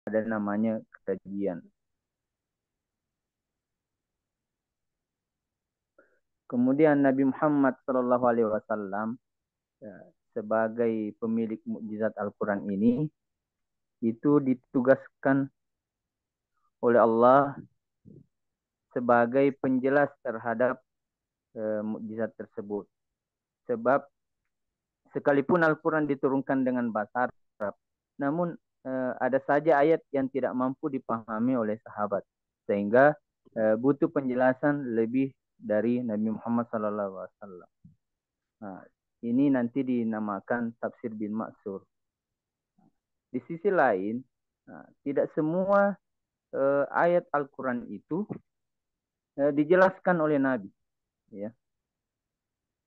ada namanya kajian. Kemudian Nabi Muhammad SAW ya, sebagai pemilik mukjizat Al-Quran ini itu ditugaskan oleh Allah sebagai penjelas terhadap mukjizat tersebut. Sebab sekalipun Al-Quran diturunkan dengan bahasa Arab, namun ada saja ayat yang tidak mampu dipahami oleh sahabat, sehingga butuh penjelasan lebih dari Nabi Muhammad SAW. Nah, ini nanti dinamakan tafsir bil ma'sur. Di sisi lain, tidak semua ayat Al-Quran itu dijelaskan oleh Nabi, ya.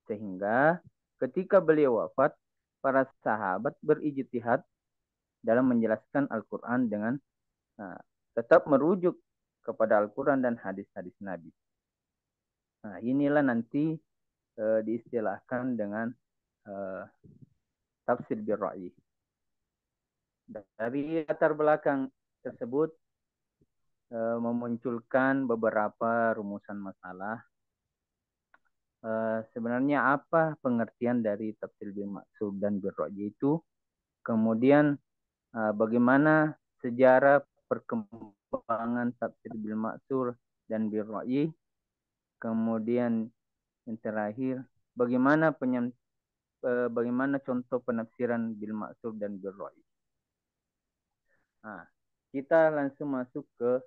Sehingga ketika beliau wafat, para sahabat berijtihad dalam menjelaskan Al-Quran dengan tetap merujuk kepada Al-Quran dan hadis-hadis Nabi. Nah, inilah nanti diistilahkan dengan tafsir bil ra'yi. Dari latar belakang tersebut memunculkan beberapa rumusan masalah. Sebenarnya apa pengertian dari tafsir bil ma'sur dan bil ra'yi itu? Kemudian bagaimana sejarah perkembangan tafsir bil ma'sur dan bil ra'yi? Kemudian yang terakhir, bagaimana contoh penafsiran bil ma'sur dan bil ra'yi? Nah, kita langsung masuk ke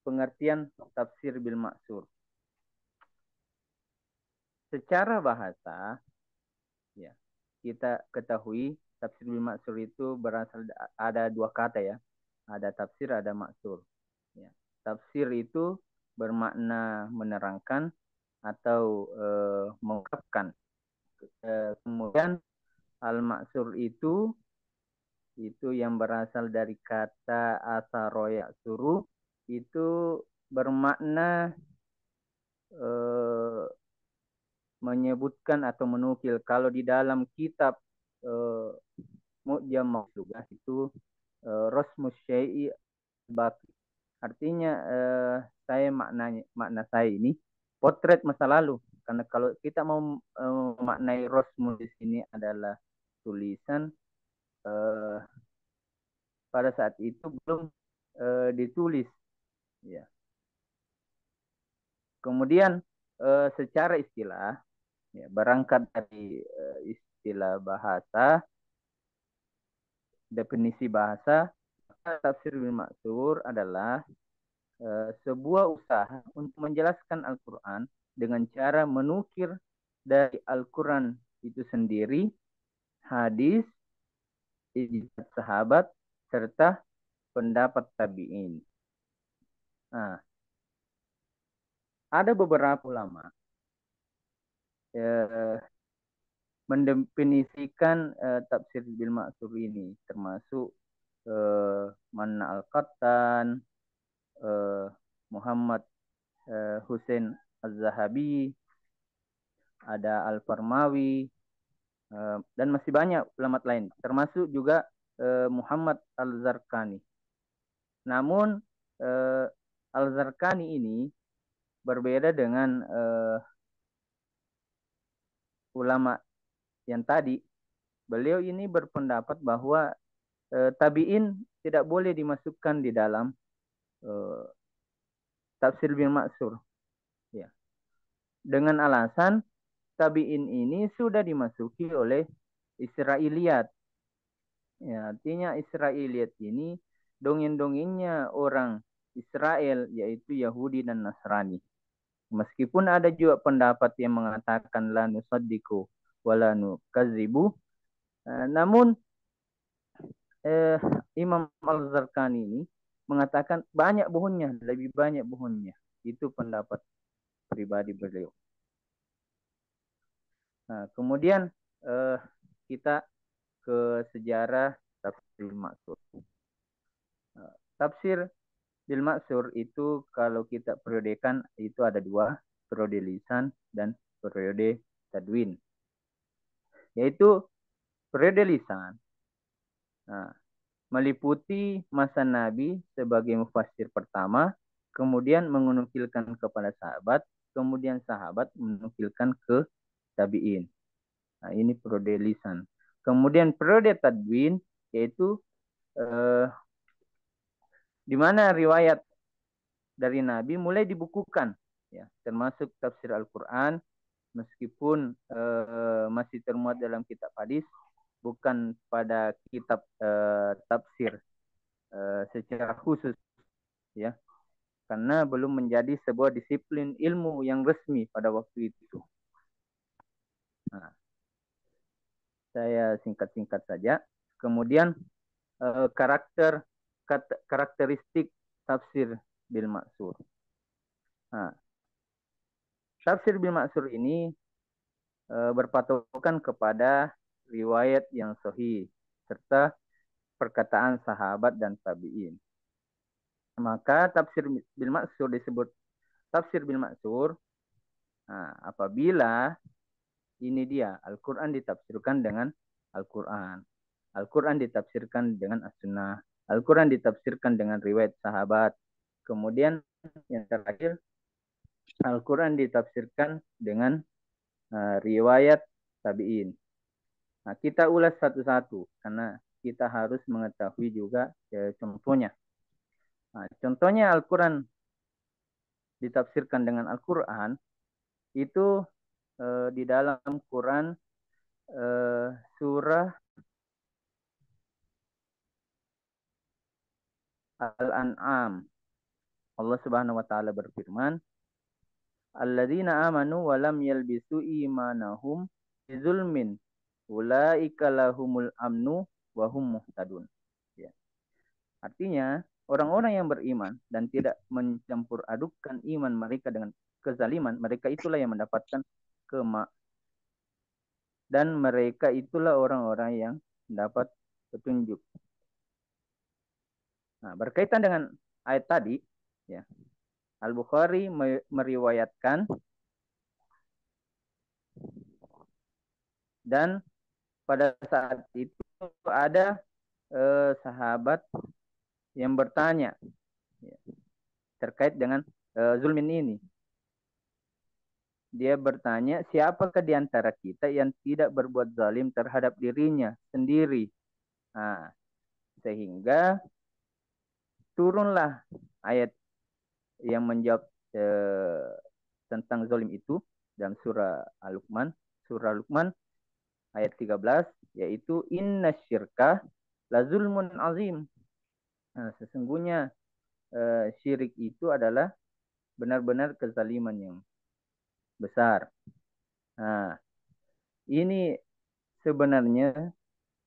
pengertian tafsir bil ma'sur. Secara bahasa, ya, kita ketahui tafsir bil ma'sur itu berasal ada dua kata, ya. Ada tafsir, ada ma'sur. Ya. Tafsir itu bermakna menerangkan atau mengungkapkan. Kemudian al-ma'sur itu yang berasal dari kata asaroya suruh, itu bermakna menyebutkan atau menukil. Kalau di dalam kitab Mu'jam Maksugah itu Rosmus Syai'i Baki. Artinya makna saya ini potret masa lalu. Karena kalau kita mau memaknai Rosmus di sini adalah tulisan, pada saat itu belum ditulis, ya. Kemudian secara istilah, ya, berangkat dari istilah bahasa, definisi bahasa, tafsir bil ma'sur adalah sebuah usaha untuk menjelaskan Al-Quran dengan cara menukir dari Al-Quran itu sendiri, hadis, ijtihad sahabat, serta pendapat tabi'in. Nah, ada beberapa ulama mendefinisikan tafsir bil ma'sur ini, termasuk Manna Al-Qattan, Muhammad Hussein Az-Zahabi, ada Al-Farmawi, dan masih banyak ulama lain, termasuk juga Muhammad Al-Zarqani. Namun Al-Zarqani ini berbeda dengan ulama yang tadi. Beliau ini berpendapat bahwa tabi'in tidak boleh dimasukkan di dalam tafsir bil ma'sur, ya. Dengan alasan tabi'in ini sudah dimasuki oleh Israiliyat. Ya, artinya Israiliyat ini dongeng-dongengnya orang Israel, yaitu Yahudi dan Nasrani. Meskipun ada juga pendapat yang mengatakan la nusaddiqu wa la nukadzibu, namun Imam Al-Zarqani ini mengatakan banyak bohongnya, lebih banyak bohongnya. Itu pendapat pribadi beliau. Nah, kemudian kita ke sejarah tafsir bil ma'sur. Tafsir bil ma'sur itu kalau kita periodekan itu ada dua, periode lisan dan periode tadwin. Yaitu periode lisan. Nah, meliputi masa Nabi sebagai mufassir pertama, kemudian menukilkan kepada sahabat, kemudian sahabat menukilkan ke tabi'in. Nah, ini periode lisan. Kemudian periode tadwin, yaitu di mana riwayat dari Nabi mulai dibukukan, ya, termasuk tafsir Al-Quran, meskipun masih termuat dalam kitab hadis, bukan pada kitab tafsir secara khusus, ya, karena belum menjadi sebuah disiplin ilmu yang resmi pada waktu itu. Nah, saya singkat-singkat saja. Kemudian karakteristik tafsir bil maksur. Nah, tafsir bil maksur ini berpatokan kepada riwayat yang sahih serta perkataan sahabat dan tabi'in. Maka tafsir bil maksur disebut tafsir bil maksur apabila ini dia Al-Quran ditafsirkan dengan Al-Quran, Al-Quran ditafsirkan dengan As-Sunnah, Al-Quran ditafsirkan dengan riwayat sahabat, kemudian yang terakhir Al-Quran ditafsirkan dengan riwayat tabi'in. Nah, kita ulas satu-satu karena kita harus mengetahui juga contohnya. Nah, contohnya Al-Quran ditafsirkan dengan Al-Quran itu di dalam Quran surah Al-An'am. Allah Subhanahu wa taala berfirman, "Alladzina amanu wa lam yalbisu imanahum bizulmin ulaika lahumul amnu wa hum muhtadun." Ya. Artinya, orang-orang yang beriman dan tidak mencampur adukkan iman mereka dengan kezaliman, mereka itulah yang mendapatkan dan mereka itulah orang-orang yang mendapat petunjuk. Nah, berkaitan dengan ayat tadi, ya, Al-Bukhari meriwayatkan dan pada saat itu ada sahabat yang bertanya, ya, terkait dengan zulmin ini. Dia bertanya, siapakah di antara kita yang tidak berbuat zalim terhadap dirinya sendiri? Nah, sehingga turunlah ayat yang menjawab tentang zalim itu dalam surah Al-Luqman ayat 13, yaitu inna syirka la zulmun azim. Nah, sesungguhnya syirik itu adalah benar-benar kezaliman yang besar. Nah, ini sebenarnya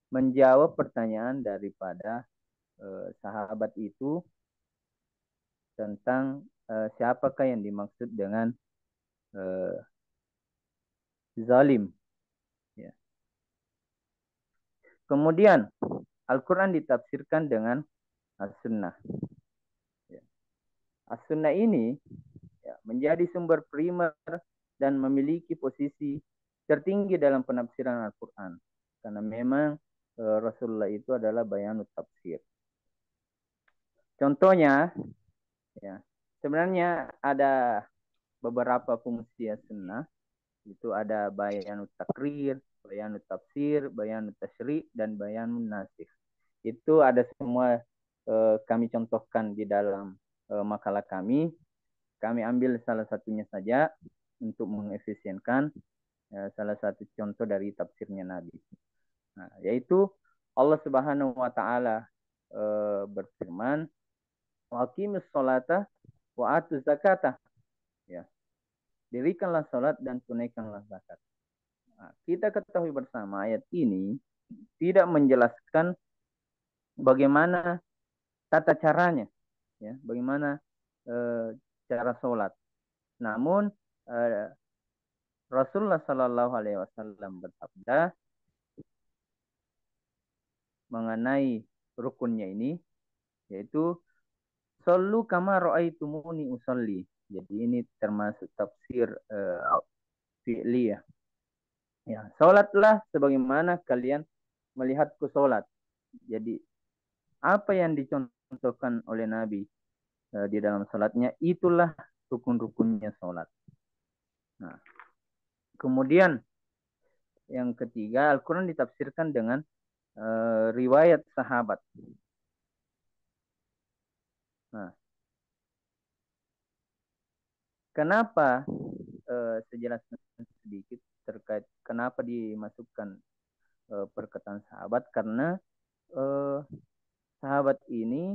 menjawab pertanyaan daripada sahabat itu tentang siapakah yang dimaksud dengan zalim. Ya. Kemudian Al-Quran ditafsirkan dengan As-Sunnah. Ya. As-Sunnah ini ya, menjadi sumber primer dan memiliki posisi tertinggi dalam penafsiran Al-Quran. Karena memang Rasulullah itu adalah bayanut tafsir. Contohnya, ya, sebenarnya ada beberapa fungsi As-Sunnah. Itu ada bayanut takrir, bayanut tafsir, bayanut tasyri, dan bayanut nasikh. Itu ada semua kami contohkan di dalam makalah kami. Kami ambil salah satunya saja untuk mengefisienkan salah satu contoh dari tafsirnya Nabi. Nah, yaitu Allah Subhanahu wa taala berfirman, "Wa aqimus sholata wa atuz zakata." Ya. Dirikanlah salat dan tunaikanlah zakat. Nah, kita ketahui bersama ayat ini tidak menjelaskan bagaimana tata caranya, ya, bagaimana cara sholat. Namun Rasulullah Shallallahu Alaihi Wasallam bersabda mengenai rukunnya ini, yaitu "Shollu kama ra'aitumuni usolli." Jadi ini termasuk tafsir fi'li, ya. Ya, sholatlah sebagaimana kalian melihatku sholat. Jadi apa yang dicontohkan oleh Nabi di dalam salatnya, itulah rukun-rukunnya salat. Nah, kemudian yang ketiga, Al-Quran ditafsirkan dengan riwayat sahabat. Nah, kenapa sejelasnya sedikit terkait kenapa dimasukkan perkataan sahabat? Karena sahabat ini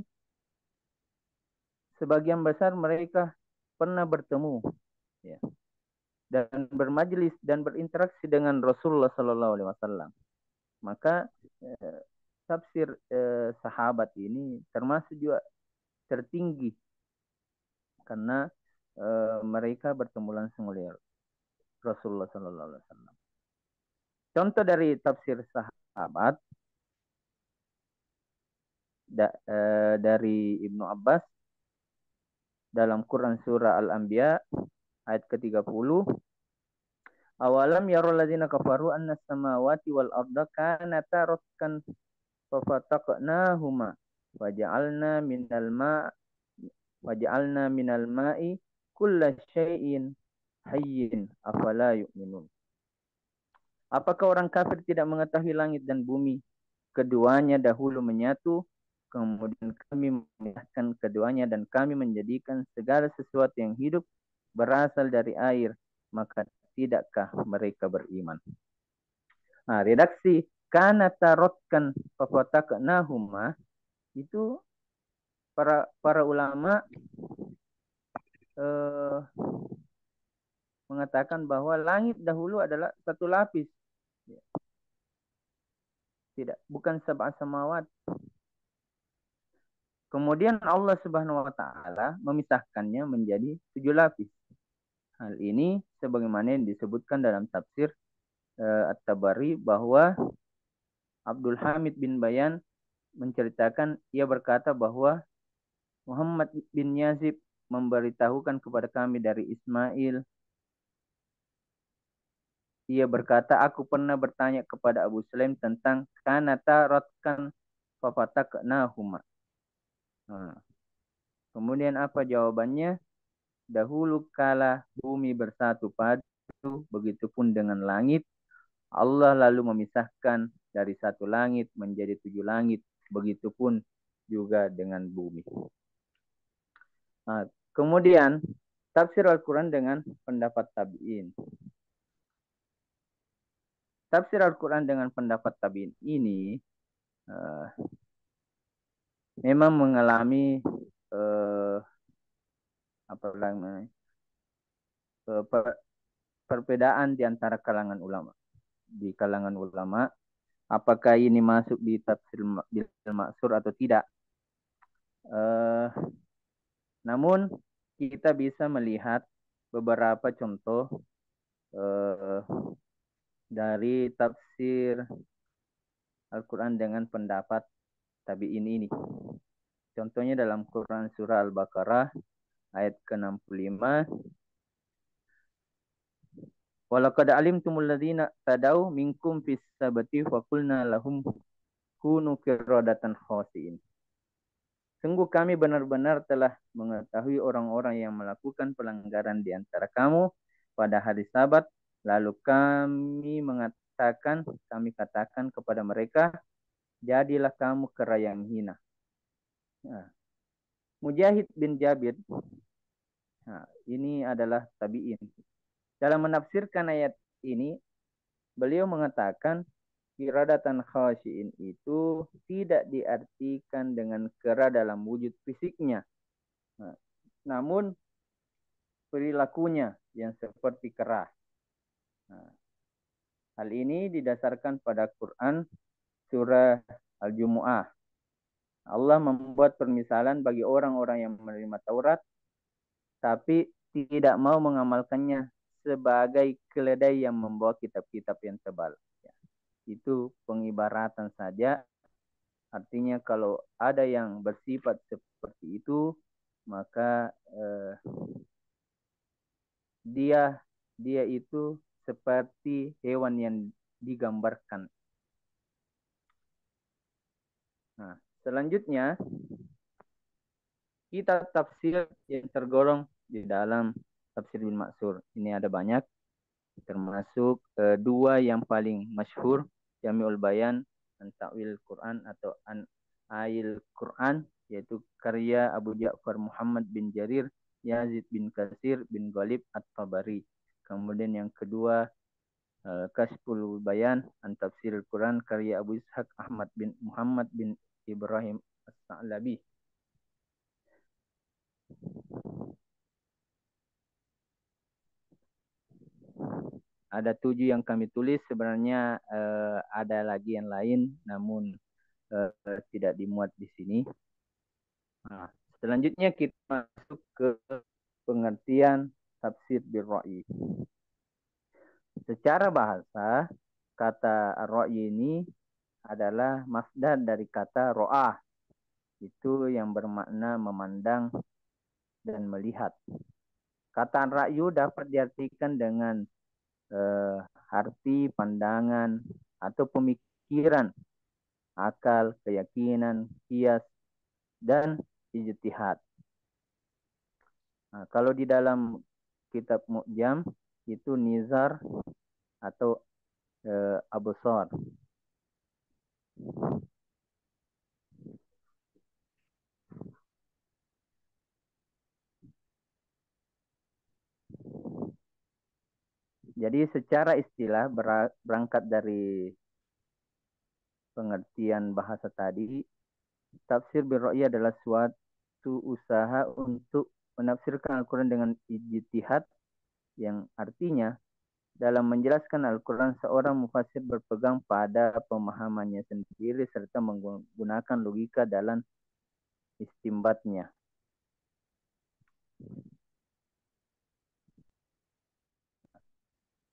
sebagian besar mereka pernah bertemu, ya, dan bermajelis dan berinteraksi dengan Rasulullah Sallallahu Alaihi Wasallam. Maka tafsir sahabat ini termasuk juga tertinggi karena mereka bertemu langsung oleh Rasulullah Sallallahu Alaihi Wasallam. Contoh dari tafsir sahabat dari Ibnu Abbas dalam Quran surah Al-Anbiya ayat ke-30. Awalam yarul ladzina kafaru anna samawati wal arda kanata ratkan fafataqnahuma waja'alna minal ma'i kulla syai'in hayyin afala yu'minun. Apakah orang kafir tidak mengetahui langit dan bumi keduanya dahulu menyatu, kemudian kami memisahkan keduanya dan kami menjadikan segala sesuatu yang hidup berasal dari air, maka tidakkah mereka beriman? Nah, redaksi kana tarotkan fafataknahuma itu para ulama mengatakan bahwa langit dahulu adalah satu lapis, bukan sab'a samawat. Kemudian Allah Subhanahu wa taala memisahkannya menjadi 7 lapis. Hal ini sebagaimana yang disebutkan dalam tafsir At-Tabari bahwa Abdul Hamid bin Bayan menceritakan, ia berkata bahwa Muhammad bin Yazid memberitahukan kepada kami dari Ismail. Ia berkata, aku pernah bertanya kepada Abu Sulaim tentang kanata ratkan fafataknahuma. Nah, kemudian apa jawabannya? Dahulu kala bumi bersatu padu, begitupun dengan langit. Allah lalu memisahkan dari satu langit menjadi 7 langit. Begitupun juga dengan bumi. Nah, kemudian tafsir Al-Quran dengan pendapat tabi'in. Tafsir Al-Quran dengan pendapat tabi'in ini memang mengalami perbedaan di antara kalangan ulama. Di kalangan ulama, apakah ini masuk di tafsir bil maksur atau tidak? Namun kita bisa melihat beberapa contoh dari tafsir Al-Quran dengan pendapat tabi'in ini. Contohnya dalam Quran surah Al-Baqarah ayat ke-65. Walaqad alimtumul ladzina tadaw minkum fis sabati fa qulna lahum kunu qiradatan khasiin. Sungguh kami benar-benar telah mengetahui orang-orang yang melakukan pelanggaran di antara kamu pada hari Sabat, lalu kami katakan kepada mereka, jadilah kamu kera yang hina. Nah, Mujahid bin Jabir, ini adalah tabi'in. Dalam menafsirkan ayat ini, beliau mengatakan qiradatan khasyiin itu tidak diartikan dengan kera dalam wujud fisiknya, namun perilakunya yang seperti kera. Hal ini didasarkan pada Quran surah Al-Jumu'ah. Allah membuat permisalan bagi orang-orang yang menerima Taurat tapi tidak mau mengamalkannya sebagai keledai yang membawa kitab-kitab yang tebal. Itu pengibaratan saja. Artinya kalau ada yang bersifat seperti itu, maka dia itu seperti hewan yang digambarkan. Nah, Selanjutnya, kitab tafsir yang tergolong di dalam tafsir bil maksur. Ini ada banyak, termasuk dua yang paling masyhur, Jami'ul Bayan an Ta'wil Quran atau an Ayil Quran, yaitu karya Abu Ja'far Muhammad bin Jarir Yazid bin Katsir bin Ghalib At-Tabari. Kemudian yang kedua, Kashful Bayan an Tafsirul Quran karya Abu Ishaq Ahmad bin Muhammad bin Ibrahim As-Sa'labi. Ada 7 yang kami tulis, sebenarnya ada lagi yang lain, namun tidak dimuat di sini. Nah, selanjutnya kita masuk ke pengertian tafsir bil ra'yi. Secara bahasa, kata ar-ra'yi ini adalah masdar dari kata ro'ah, itu yang bermakna memandang dan melihat. Kata ra'yu dapat diartikan dengan arti pandangan atau pemikiran, akal, keyakinan, kias, dan ijtihad. Nah, kalau di dalam kitab Mu'jam itu nizar atau absar. Jadi secara istilah berangkat dari pengertian bahasa tadi, tafsir bil ra'yi adalah suatu usaha untuk menafsirkan Al-Quran dengan ijtihad, yang artinya dalam menjelaskan Al-Quran seorang mufassir berpegang pada pemahamannya sendiri serta menggunakan logika dalam istimbatnya.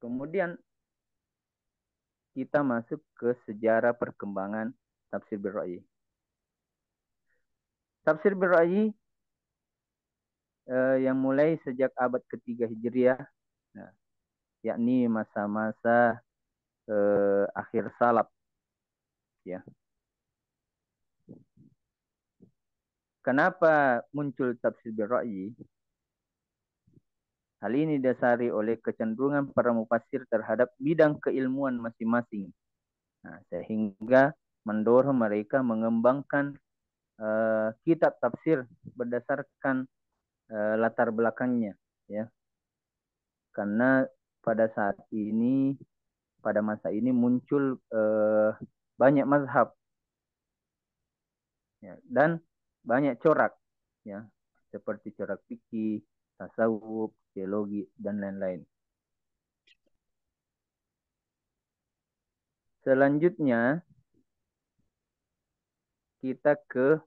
Kemudian kita masuk ke sejarah perkembangan tafsir bil ra'yi. Tafsir bil ra'yi yang mulai sejak abad ketiga Hijriah, nah, yakni masa-masa akhir salaf, ya. Kenapa muncul tafsir bil ra'yi? Hal ini didasari oleh kecenderungan para mufassir terhadap bidang keilmuan masing-masing. Nah, sehingga mendorong mereka mengembangkan kitab tafsir berdasarkan latar belakangnya, ya. Karena pada masa ini muncul banyak mazhab, ya, dan banyak corak, ya, seperti corak fikih, tasawuf, teologi, dan lain-lain. Selanjutnya kita ke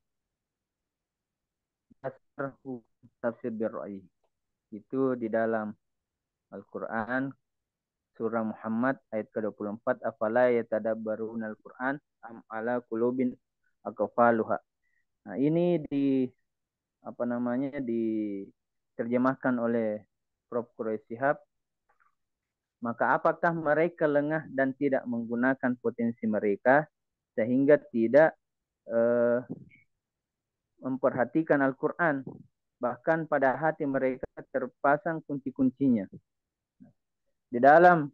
dasar tafsir bil ra'yi. Itu di dalam Al-Quran, surah Muhammad ayat ke-24, afala yatadabbaruna al-Quran am ala qulubin aqfaluha. Nah, ini diterjemahkan oleh Prof. Quraisy Shihab. Maka apakah mereka lengah dan tidak menggunakan potensi mereka sehingga tidak memperhatikan Al-Quran, bahkan pada hati mereka terpasang kunci-kuncinya. Di dalam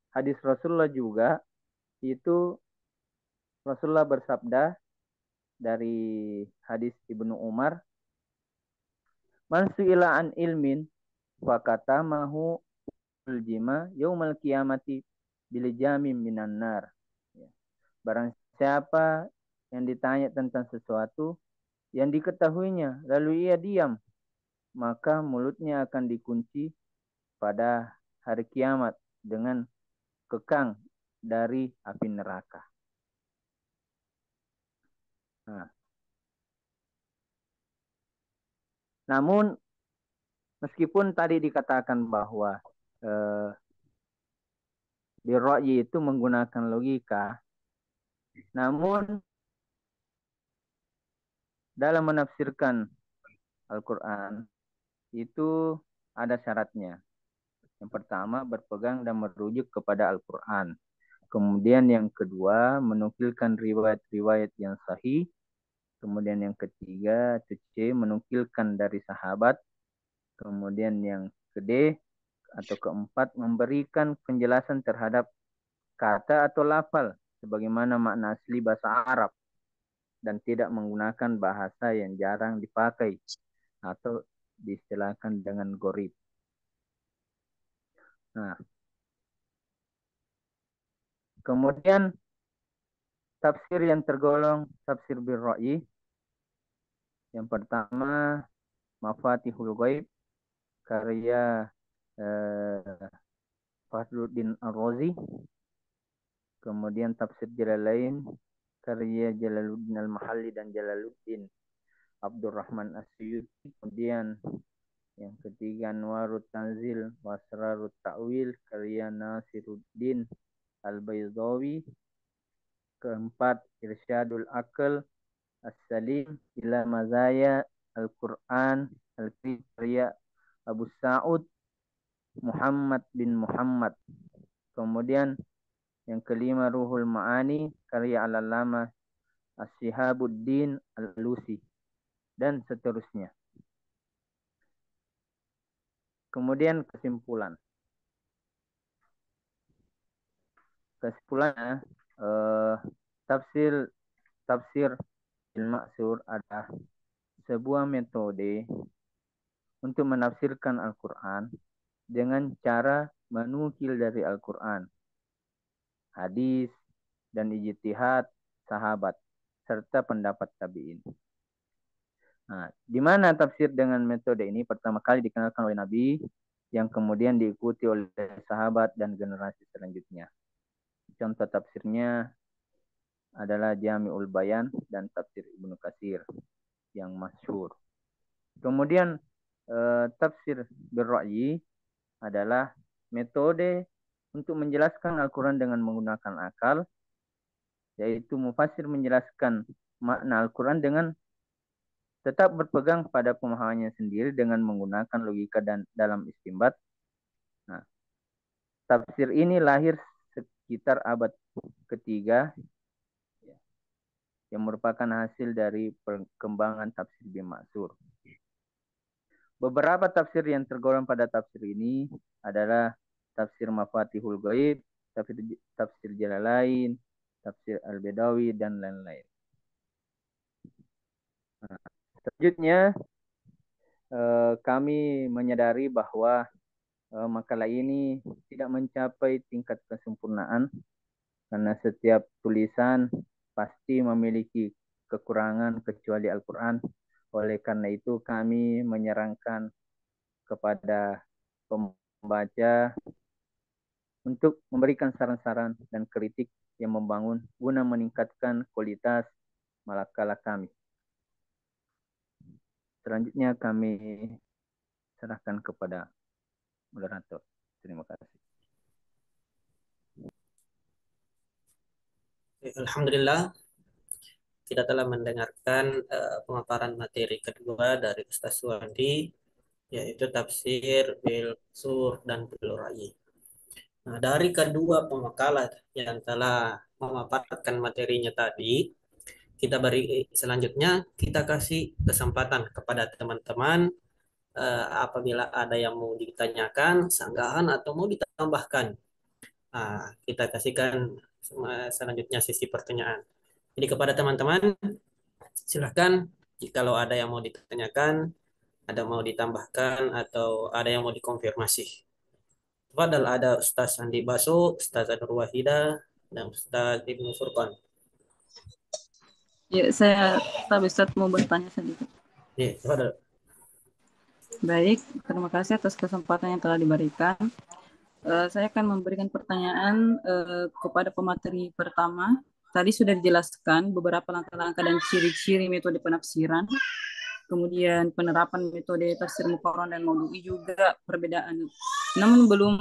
hadis Rasulullah juga, itu Rasulullah bersabda dari hadis Ibnu Umar, man su'ila an ilmin fakatamahu uljima yaumal qiyamati bil jamim minan nar. Barang siapa yang ditanya tentang sesuatu yang diketahuinya lalu ia diam, maka mulutnya akan dikunci pada hari kiamat dengan kekang dari api neraka. Nah, namun meskipun tadi dikatakan bahwa birra'yi itu menggunakan logika, namun dalam menafsirkan Al-Quran itu ada syaratnya. Yang pertama, berpegang dan merujuk kepada Al-Quran. Kemudian yang kedua, menukilkan riwayat-riwayat yang sahih. Kemudian yang ketiga, C, menukilkan dari sahabat. Kemudian yang D atau keempat, memberikan penjelasan terhadap kata atau lafal sebagaimana makna asli bahasa Arab dan tidak menggunakan bahasa yang jarang dipakai atau diistilahkan dengan gharib. Nah, kemudian tafsir yang tergolong tafsir bil ra'yi. Yang pertama, Mafatihul Ghaib karya Fahruddin Ar-Razi. Kemudian tafsir Jalalain karya Jalaluddin Al-Mahalli dan Jalaluddin Abdurrahman As-Suyuti. Kemudian yang ketiga, Anwarut Tanzil wa Asrarut Ta'wil karya Nasiruddin Al-Baydawi. Keempat, Irsyadul Aql As-Salim ila Mazaya Al-Quran Al-Karim karya Abu Sa'ud Muhammad bin Muhammad. Kemudian yang kelima, Ruhul Ma'ani karya Al-Allamah As-Shihabuddin Al-Lusi, dan seterusnya. Kemudian kesimpulan. Kesimpulannya, tafsir Al-Ma'sur adalah sebuah metode untuk menafsirkan Al-Quran dengan cara menukil dari Al-Quran, hadis, dan ijtihad sahabat, serta pendapat tabi'in. Nah, di mana tafsir dengan metode ini pertama kali dikenalkan oleh Nabi, yang kemudian diikuti oleh sahabat dan generasi selanjutnya. Contoh tafsirnya adalah Jami'ul Bayan dan tafsir Ibnu Katsir yang masyhur. Kemudian tafsir bil ra'yi adalah metode untuk menjelaskan Al-Quran dengan menggunakan akal, yaitu mufassir menjelaskan makna Al-Quran dengan tetap berpegang pada pemahamannya sendiri dengan menggunakan logika dan dalam istinbat. Nah, tafsir ini lahir sekitar abad ketiga, yang merupakan hasil dari perkembangan tafsir bil ma'sur. Beberapa tafsir yang tergolong pada tafsir ini adalah tafsir Mafatihul Ghaib, tafsir Jalalain, tafsir Al-Badawi, dan lain-lain. Nah, selanjutnya, kami menyadari bahwa makalah ini tidak mencapai tingkat kesempurnaan karena setiap tulisan pasti memiliki kekurangan kecuali Al-Quran. Oleh karena itu kami menyarankan kepada pembaca untuk memberikan saran-saran dan kritik yang membangun guna meningkatkan kualitas makalah kami. Selanjutnya kami serahkan kepada moderator. Terima kasih. Alhamdulillah, kita telah mendengarkan pemaparan materi kedua dari Ustaz Suwandi, yaitu tafsir bil sur dan bil ra'yi. Nah, dari kedua pemakalan yang telah memaparkan materinya tadi, kita beri selanjutnya kita kasih kesempatan kepada teman-teman apabila ada yang mau ditanyakan, sanggahan atau mau ditambahkan. Nah, kita kasihkan selanjutnya sesi pertanyaan. Jadi kepada teman-teman, silahkan jikalau ada yang mau ditanyakan, ada mau ditambahkan, atau ada yang mau dikonfirmasi. Padahal ada Ustaz Andi Baso, Ustaz Anur Wahida, dan Ustaz Ibnu Furqan. Ya, saya Pak Ustaz mau bertanya sedikit. Ya, padahal. Baik, terima kasih atas kesempatan yang telah diberikan. Saya akan memberikan pertanyaan kepada pemateri pertama. Tadi sudah dijelaskan beberapa langkah-langkah dan ciri-ciri metode penafsiran. Kemudian penerapan metode tafsir muqarrar dan maudu'i juga perbedaan. Namun belum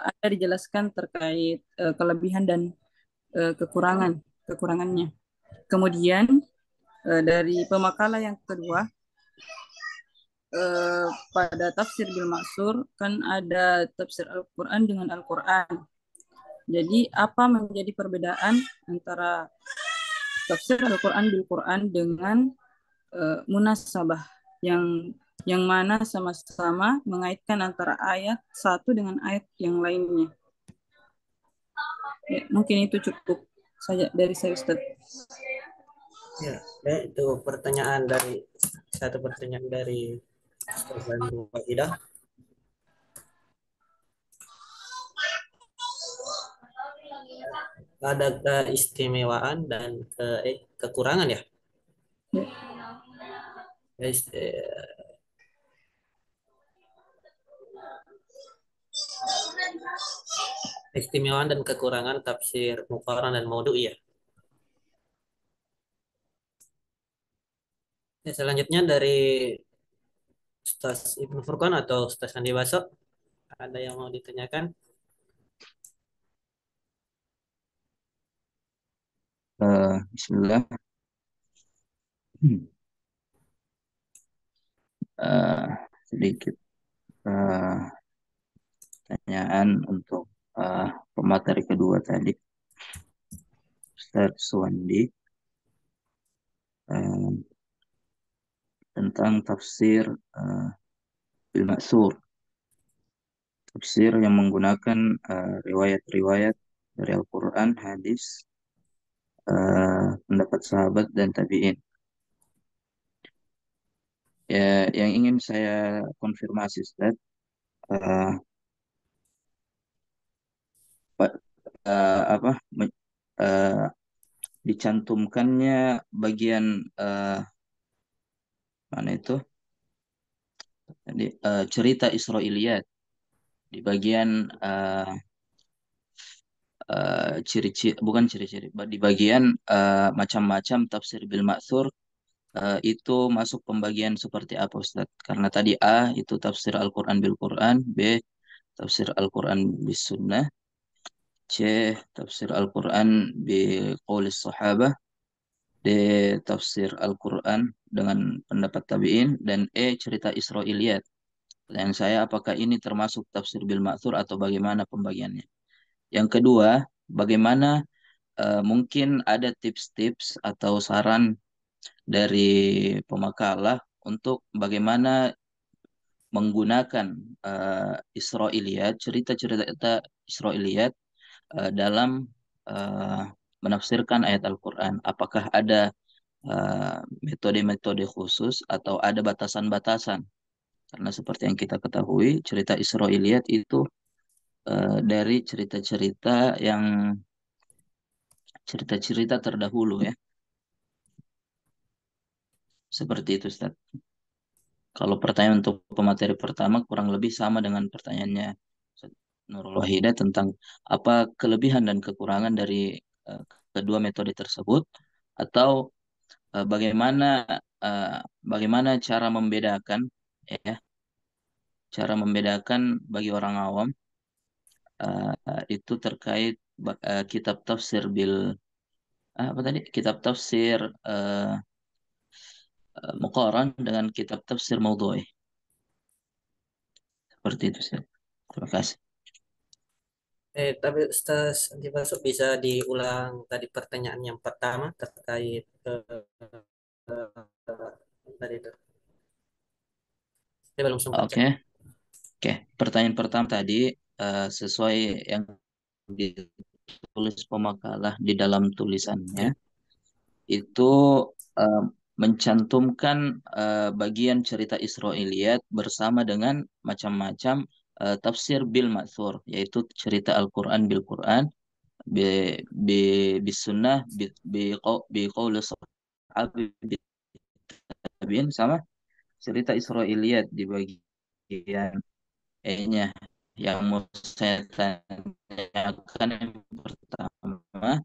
ada dijelaskan terkait kelebihan dan kekurangannya. Kemudian dari pemakalah yang kedua, pada tafsir bil ma'sur kan ada tafsir Al-Quran dengan Al-Quran. Jadi apa menjadi perbedaan antara tafsir Al-Quran bil Quran dengan munasabah yang mana sama-sama mengaitkan antara ayat satu dengan ayat yang lainnya. Ya, mungkin itu cukup saja dari saya, Ustaz. Ya, itu satu pertanyaan dari Ustaz Wahidah. Ada keistimewaan dan kekurangan ya. Keistimewaan dan kekurangan tafsir Muqaran dan Maudhu ya. Selanjutnya dari Ustaz Ibnu Furqan atau Ustaz Andi Baso, ada yang mau ditanyakan? Bismillah. Sedikit pertanyaan untuk pemateri kedua tadi, Ustaz Suwandi, tentang tafsir bil Ma'tsur, tafsir yang menggunakan riwayat-riwayat dari Al-Quran, hadis, pendapat sahabat dan tabi'in. Ya, yang ingin saya konfirmasi, Ustaz, apa dicantumkannya bagian mana itu? Jadi cerita Israiliyat di bagian ciri-ciri, bukan ciri-ciri, di bagian macam-macam tafsir bil Ma'tsur, itu masuk pembagian seperti apa, Ustaz? Karena tadi A itu tafsir Al-Quran bil Quran, B tafsir Al-Quran bis Sunnah, C tafsir Al-Quran bi qaulis sahabah, D tafsir Al-Quran dengan pendapat tabi'in, dan E cerita Israiliyat. Pertanyaan saya, apakah ini termasuk tafsir bil Ma'tsur atau bagaimana pembagiannya? Yang kedua, bagaimana mungkin ada tips-tips atau saran dari pemakalah untuk bagaimana menggunakan Israiliyat, cerita-cerita Israiliyat dalam menafsirkan ayat Al-Quran. Apakah ada metode-metode khusus atau ada batasan-batasan? Karena seperti yang kita ketahui, cerita Israiliyat itu dari cerita-cerita terdahulu ya. Seperti itu, Ustaz. Kalau pertanyaan untuk pemateri pertama kurang lebih sama dengan pertanyaannya Ustaz Nurul Wahidah tentang apa kelebihan dan kekurangan dari kedua metode tersebut, atau bagaimana uh, bagaimana cara membedakan bagi orang awam itu terkait kitab tafsir apa tadi, kitab tafsir Muqaran dengan kitab tafsir Maudhu'i. Seperti itu, Ustaz. Terima kasih. Tapi Ustaz Andi Baso, bisa diulang tadi pertanyaan yang pertama terkait tadi itu. Saya belum sempat cek. Oke. Pertanyaan pertama tadi sesuai yang ditulis pemakalah di dalam tulisannya, itu uh, mencantumkan bagian cerita Israiliyat bersama dengan macam-macam tafsir bil Ma'tsur, yaitu cerita Al-Quran bil Quran, bi bi bis sunnah, bi qaul sahabi, bi tabi'in, sama cerita Israiliyat di bagian E-nya. Yang mau saya tanyakan yang pertama,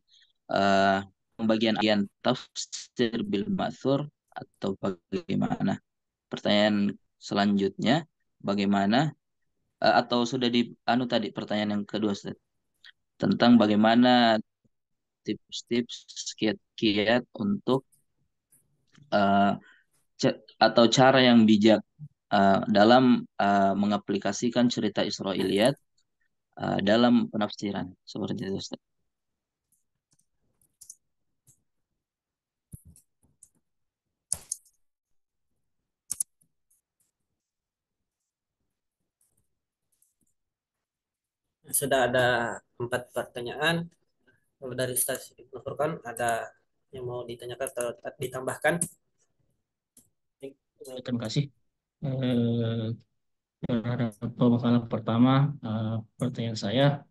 uh, pembagian tafsir bil ma'tsur atau bagaimana? Pertanyaan selanjutnya, bagaimana atau sudah di tadi pertanyaan yang kedua, Ustaz, tentang bagaimana tips-tips kiat-kiat untuk uh, atau cara yang bijak dalam mengaplikasikan cerita Israiliyat dalam penafsiran seperti itu Ustaz. Sudah ada 4 pertanyaan. Kalau dari Ustaz Ibnu Furqan, ada yang mau ditanyakan atau ditambahkan? Terima kasih. Eh, Terhadap pemakalan pertama, pertanyaan saya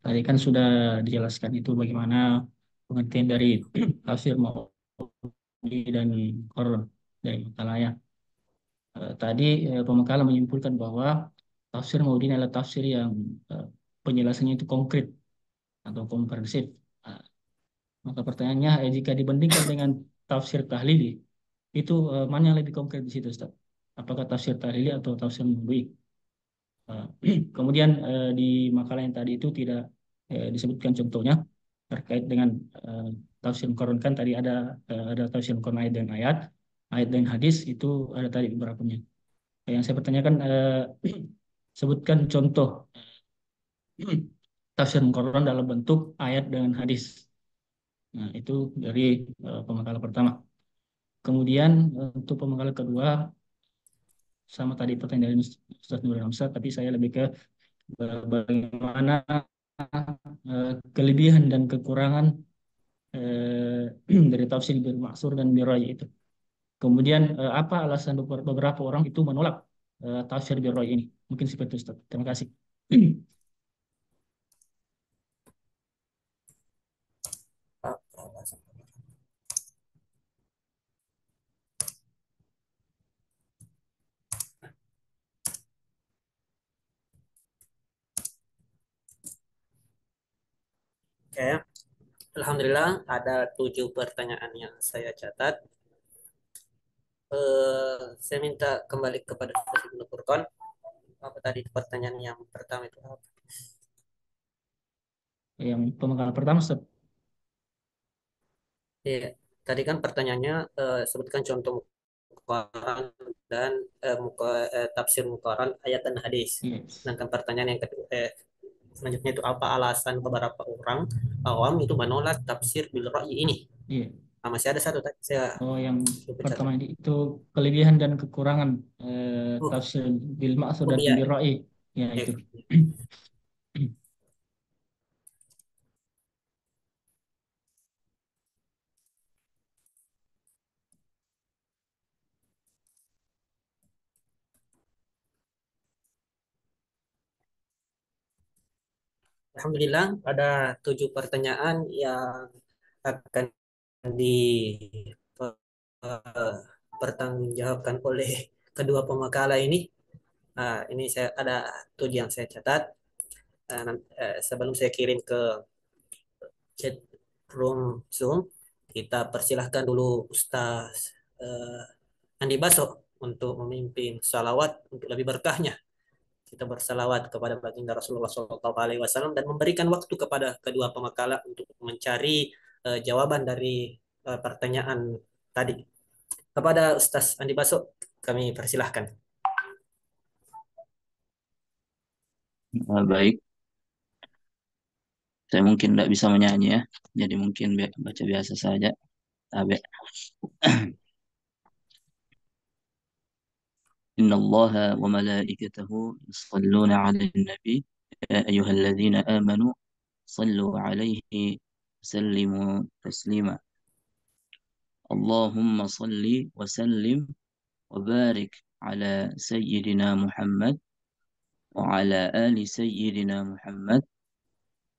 tadi kan sudah dijelaskan itu bagaimana pengertian dari tafsir Maudi dan Qur'an dari makalahnya. Tadi pemakalan menyimpulkan bahwa tafsir Maudi adalah tafsir yang penjelasannya itu konkret atau komprehensif. Nah, maka pertanyaannya, jika dibandingkan dengan tafsir Tahlili, itu mana yang lebih konkret di situ, Ustaz? Apakah tafsir Tahlili atau tafsir Maudi? Uh, Kemudian di makalah yang tadi itu tidak disebutkan contohnya terkait dengan tafsir Quran, kan tadi ada tafsir Quran ayat dan hadis itu ada tadi beberapanya. Yang saya pertanyakan, sebutkan contoh tafsir Quran dalam bentuk ayat dengan hadis. Nah, itu dari pemakalah pertama. Kemudian untuk pemakalah kedua, sama tadi pertanyaan dari Ustaz Nurul Hamzah, tapi saya lebih ke bagaimana kelebihan dan kekurangan dari tafsir bil maksur dan bil ra'y itu. Kemudian apa alasan beberapa orang itu menolak tafsir bil ra'y ini? Mungkin seperti itu, Ustaz. Terima kasih. Oke, Alhamdulillah ada 7 pertanyaan yang saya catat. Saya minta kembali kepada Ustaz Ibnu Furqan. Apa tadi pertanyaan yang pertama itu apa? Yang pemakalan pertama, Ustaz. Iya, tadi kan pertanyaannya sebutkan contoh Muqaran dan tafsir Muqaran ayat dan hadis. Yes. Sedangkan pertanyaan yang kedua, selanjutnya itu apa alasan beberapa orang awam itu menolak tafsir bil ra'yi ini? Iya. Nah, masih ada satu tadi saya Oh, yang lupa catat. pertama ini itu kelebihan dan kekurangan Oh, tafsir bil maksur oh dan iya. bil ra'y. Ya, itu. Alhamdulillah ada 7 pertanyaan yang akan dipertanggungjawabkan oleh kedua pemakalah ini. Ini saya ada 7 yang saya catat. Sebelum saya kirim ke chat room Zoom, kita persilahkan dulu Ustaz Andi Baso untuk memimpin salawat untuk lebih berkahnya. Kita bersalawat kepada baginda Rasulullah SAW dan memberikan waktu kepada kedua pemakalah untuk mencari jawaban dari pertanyaan tadi. Kepada Ustaz Andi Baso, kami persilahkan. Baik, saya mungkin tidak bisa menyanyi ya, jadi mungkin baca biasa saja. Tabe. إن الله وملائكته يصلون على النبي يا أيها الذين آمنوا صلوا عليه وسلموا تسليما اللهم صل وسلم وبارك على سيدنا محمد وعلى آل سيدنا محمد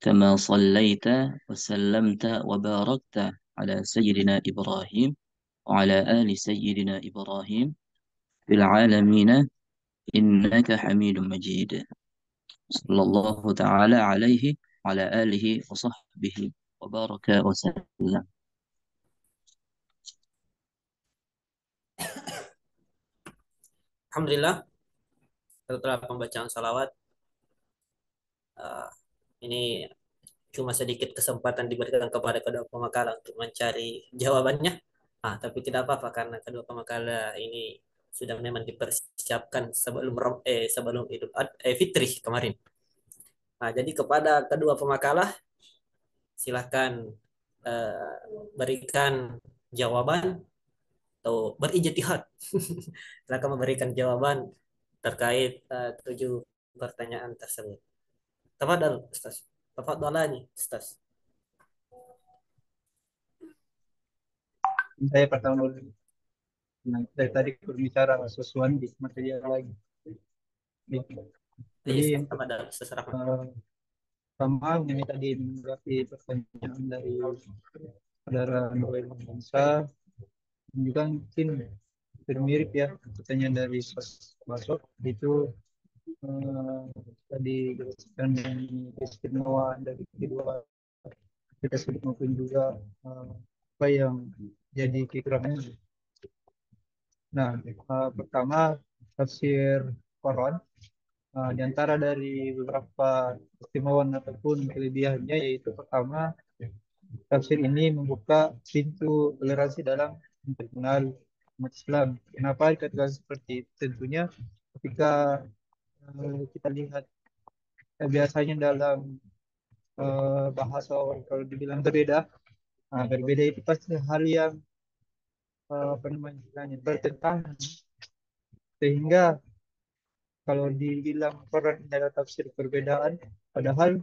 كما صليت وسلمت وباركت على سيدنا إبراهيم وعلى آل سيدنا إبراهيم في العالمين إنك حميد مجيد صلى الله تعالى عليه وعلى آله وصحبه وبارك وسلم. Alhamdulillah, setelah pembacaan salawat, uh, ini cuma sedikit kesempatan diberikan kepada kedua pemakalah untuk mencari jawabannya. Tapi tidak apa-apa karena kedua pemakalah ini sudah memang dipersiapkan sebelum Idul Fitri kemarin. Nah, jadi kepada kedua pemakalah silahkan berikan jawaban atau berijtihad. Silakan memberikan jawaban terkait 7 pertanyaan tersebut. Tafadhal, Ustaz. Tafadhalani, Ustaz. Saya pertama dulu. Nah, dari tadi berbicara sesuatu di material lagi. Jadi Iya, yang tafadhal, Ustaz Rahman. pertama ini tadi menanggapi pertanyaan dari saudara Noel Bangsa, juga mungkin bermirip ya pertanyaan dari Masuk itu tadi jelaskan keistimewaan dari kedua kita sudah maupun juga apa yang jadi kekurangannya. Nah, pertama tafsir Quran di antara dari beberapa keistimewaan ataupun kelebihannya yaitu pertama tafsir ini membuka pintu toleransi dalam internal umat Islam. Kenapa dikatakan seperti itu? Tentunya ketika kita lihat biasanya dalam bahasa orang kalau dibilang berbeda, berbeda itu pasti hal yang apa namanya istilahnya, bertentangan. Sehingga kalau dibilang Quran adalah tafsir perbedaan, padahal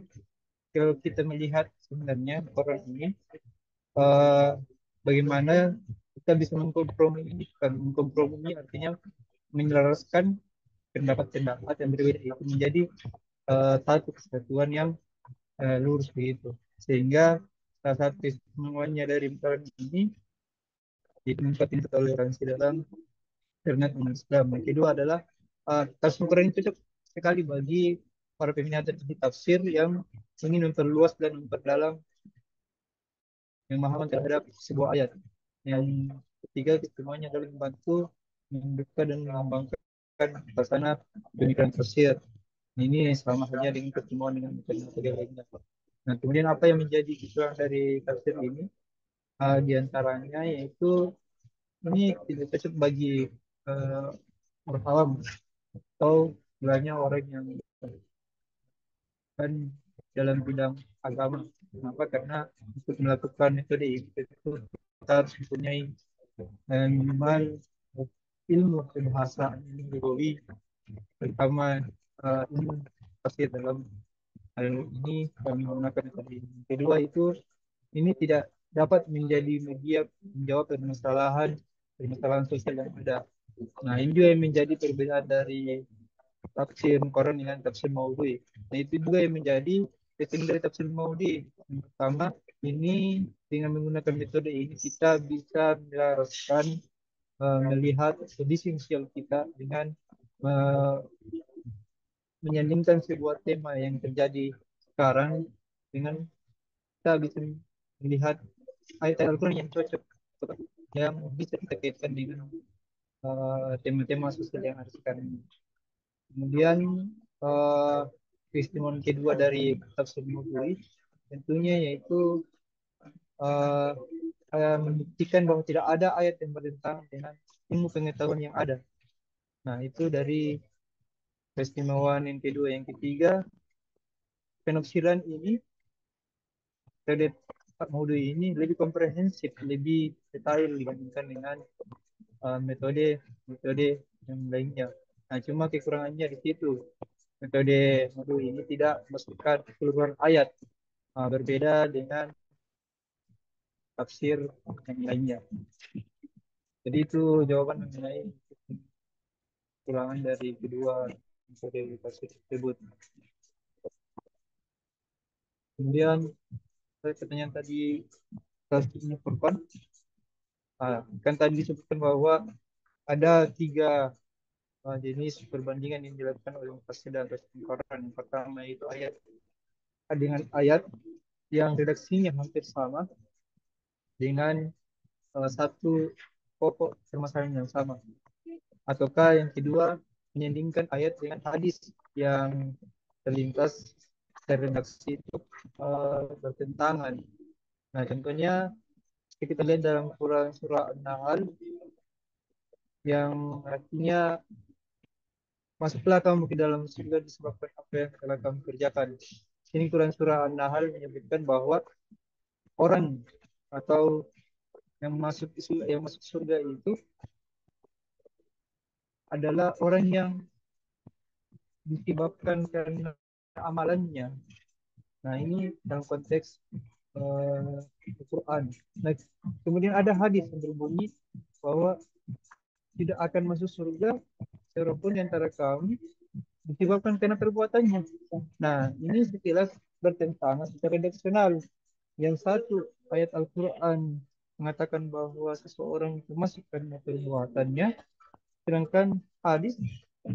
kalau kita melihat sebenarnya Quran ini eh, bagaimana kita bisa mengkompromi ini, kan mengkompromi artinya menyelaraskan pendapat-pendapat yang berbeda itu menjadi satu kesatuan yang lurus begitu. Sehingga salah satu keistimewanya dari Quran ini itu meningkatkan toleransi dalam internet dan Islam. Yang kedua adalah tafsir Quran itu cocok sekali bagi para peminat tafsir yang ingin memperluas dan memperdalam pemahaman terhadap sebuah ayat. Yang ketiga, keistimewanya adalah membantu membuka dan mengembangkan suasana pemikiran tafsir. Ini sama halnya dengan keistimewaan dengan metode lainnya. Nah, kemudian apa yang menjadi kekurangan dari tafsir ini? Di antaranya yaitu ini tidak cocok bagi orang awam atau istilahnya orang yang kan dalam bidang agama. Kenapa? Karena untuk melakukan metode itu kita harus mempunyai minimal ilmu bahasa lugawi, terutama ilmu tafsir dalam hal ini kami menggunakan metode ini. Kedua itu ini tidak dapat menjadi media menjawab permasalahan sosial yang ada. Nah, ini juga yang menjadi perbedaan dari tafsir Quran dengan tafsir Maudhui. Nah, itu juga yang menjadi setting dari tafsir Maudhui. Yang pertama, ini dengan menggunakan metode ini kita bisa menyelaraskan melihat kondisi sosial kita dengan menyandingkan sebuah tema yang terjadi sekarang dengan kita bisa melihat ayat Al-Quran yang cocok yang bisa kita kaitkan dengan tema-tema sosial yang ada sekarang ini. Kemudian keistimewaan kedua dari tafsir Maudhui tentunya yaitu membuktikan bahwa tidak ada ayat yang bertentangan dengan ilmu pengetahuan yang ada. Nah, itu dari keistimewaan yang kedua. Yang ketiga, penafsiran ini dari Maudhui ini lebih komprehensif, lebih detail dibandingkan dengan metode yang lainnya. Nah, cuma kekurangannya di situ. Metode Maudhui ini tidak masukkan keseluruhan ayat, berbeda dengan tafsir yang lainnya. Jadi itu jawaban mengenai kekurangan dari kedua metode tafsir tersebut. Kemudian pertanyaan tadi tafsirnya Furqan, kan tadi disebutkan bahwa ada 3 jenis perbandingan yang dilakukan oleh mufassir dan tafsir Quran. Yang pertama itu ayat dengan ayat yang redaksinya hampir sama dengan satu pokok permasalahan yang sama. Ataukah yang kedua menyandingkan ayat dengan hadis yang terlintas terredaksi itu bertentangan. Nah, contohnya kita lihat dalam surah An-Nahl yang artinya masuklah kamu ke dalam surga disebabkan apa yang telah kamu kerjakan. Ini Quran surah An-Nahl menyebutkan bahwa orang atau yang masuk surga itu adalah orang yang disebabkan karena amalannya. Nah, ini dalam konteks Al-Quran. Nah, kemudian ada hadis yang berbunyi bahwa tidak akan masuk surga seorang pun di antara kamu disebabkan karena perbuatannya. Nah, ini sekilas bertentangan secara redaksional. Yang satu, ayat Al-Quran mengatakan bahwa seseorang itu masuk karena perbuatannya, sedangkan hadis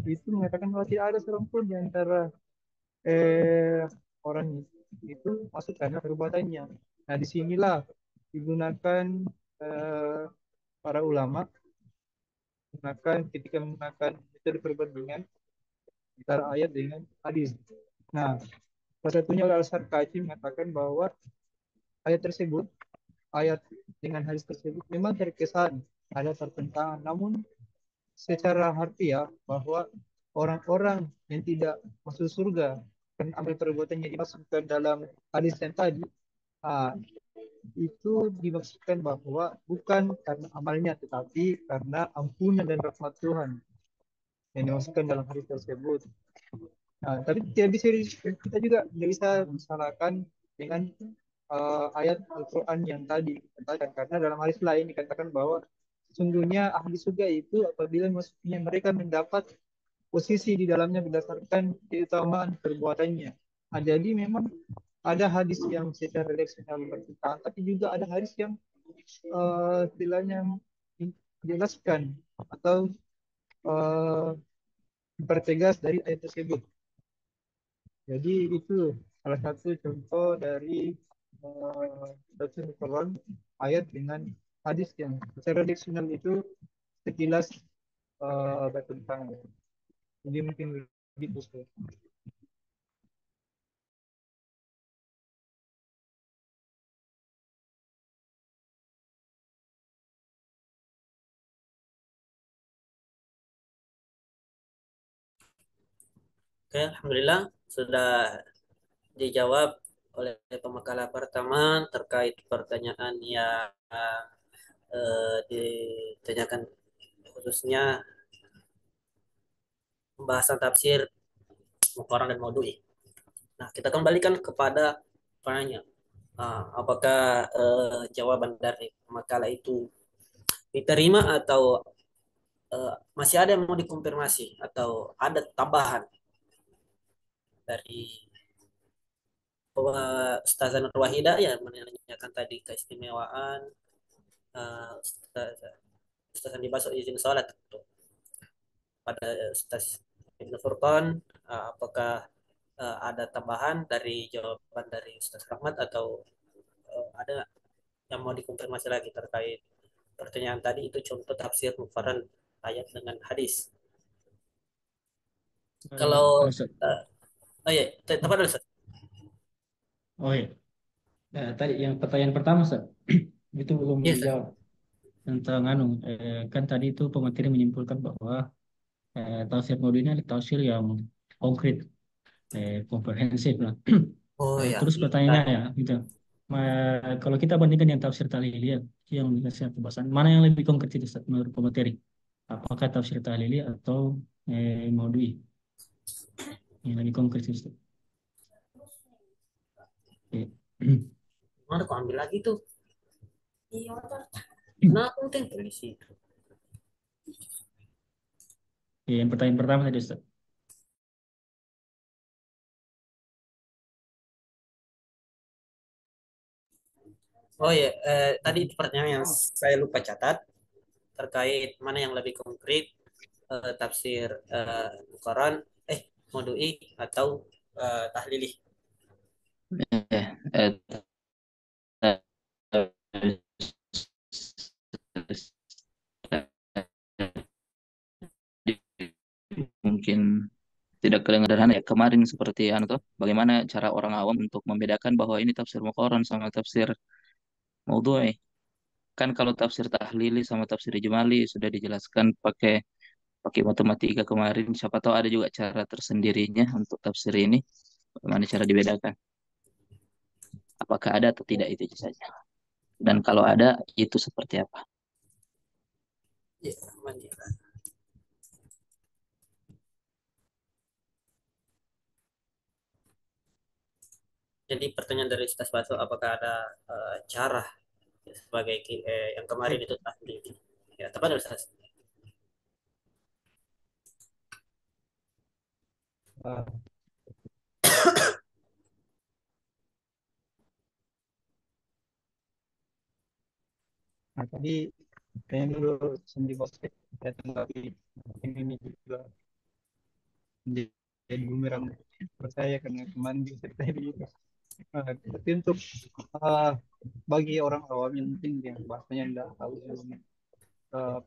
itu mengatakan bahwa tidak ada seorang pun di antara orang itu masuk karena perbuatannya. Nah, disinilah digunakan para ulama ketika menggunakan metode perbandingan antara ayat dengan hadis. Nah, salah satunya Al-Sarkaci mengatakan bahwa ayat tersebut, ayat dengan hadis tersebut memang terkesan ada pertentangan, namun secara harfiah bahwa orang-orang yang tidak masuk surga karena amal perbuatannya dimasukkan dalam hadis yang tadi, itu dimaksudkan bahwa bukan karena amalnya tetapi karena ampunan dan rahmat Tuhan yang dimasukkan dalam hadis tersebut. Nah, tapi tidak bisa kita juga tidak bisa disalahkan dengan ayat Al-Quran yang tadi dikatakan, karena dalam hadis lain dikatakan bahwa sesungguhnya ahli surga itu apabila masuknya mereka mendapat posisi di dalamnya berdasarkan keutamaan perbuatannya. Nah, jadi memang ada hadis yang secara redaksional bertentangan, tapi juga ada hadis yang istilahnya menjelaskan atau mempertegas dari ayat tersebut. Jadi itu salah satu contoh dari tafsir Quran ayat dengan hadis yang secara redaksional itu sekilas bertentangan. Jadi mungkin begitu. Oke, alhamdulillah sudah dijawab oleh pemakalah pertama terkait pertanyaan yang ditanyakan, khususnya pembahasan tafsir Muqarran dan Maudu'i. Nah, kita kembalikan kepada pertanyaan. Apakah jawaban dari makalah itu diterima atau masih ada yang mau dikonfirmasi atau ada tambahan dari Ustazah Nur Wahida ya menanyakan tadi keistimewaan Ustaz Andi Baso izin sholat pada Ustaz Ibnu Furqan, apakah ada tambahan dari jawaban dari Ustaz Rahmat atau ada yang mau dikonfirmasi lagi terkait pertanyaan tadi, itu contoh tafsir mufaran ayat dengan hadis. Kalau oh iya, tempat dulu Ustaz. Oh iya. Tadi yang pertanyaan pertama, Ustaz, itu belum Iya, Ustaz. dijawab tentang kan tadi itu pemateri menyimpulkan bahwa tafsir Maududi ini adalah tafsir yang konkret, komprehensif lah. Oh ya, Terus pertanyaannya ya, gitu. Kalau kita bandingkan yang tafsir Tahlili yang dikasih pembahasan, mana yang lebih konkret itu Ustaz, menurut pemateri? Apakah tafsir Tahlili atau Maududi yang lebih konkret itu, Ustaz? Oke. mana kau ambil lagi tuh? Iya, kenapa penting polisi? Yang pertanyaan pertama tadi Ustaz. Oh ya, tadi pertanyaan yang saya lupa catat terkait mana yang lebih konkret, tafsir Quran, Maudhu'i atau tahlili. Eh, eh, mungkin tidak kedengaran ya kemarin seperti bagaimana cara orang awam untuk membedakan bahwa ini tafsir Muqarran sama tafsir Maudhu'i. Kan kalau tafsir tahlili sama tafsir ijmali sudah dijelaskan pakai pakai matematika kemarin. Siapa tahu ada juga cara tersendirinya untuk tafsir ini. Bagaimana cara dibedakan? Apakah ada atau tidak itu saja. Dan kalau ada, itu seperti apa? Ya, Rahman, ya. Jadi pertanyaan dari Ustaz Batu, apakah ada cara sebagai yang kemarin itu tadi? Ya, tepat Ustaz. Ah, nah, tadi kayaknya dulu sendiri bospek ya, tetapi ini juga menjadi bumerang buat saya karena kemarin juga tadi. Tapi untuk ah, bagi orang awam yang mungkin yang bahasanya tidak tahu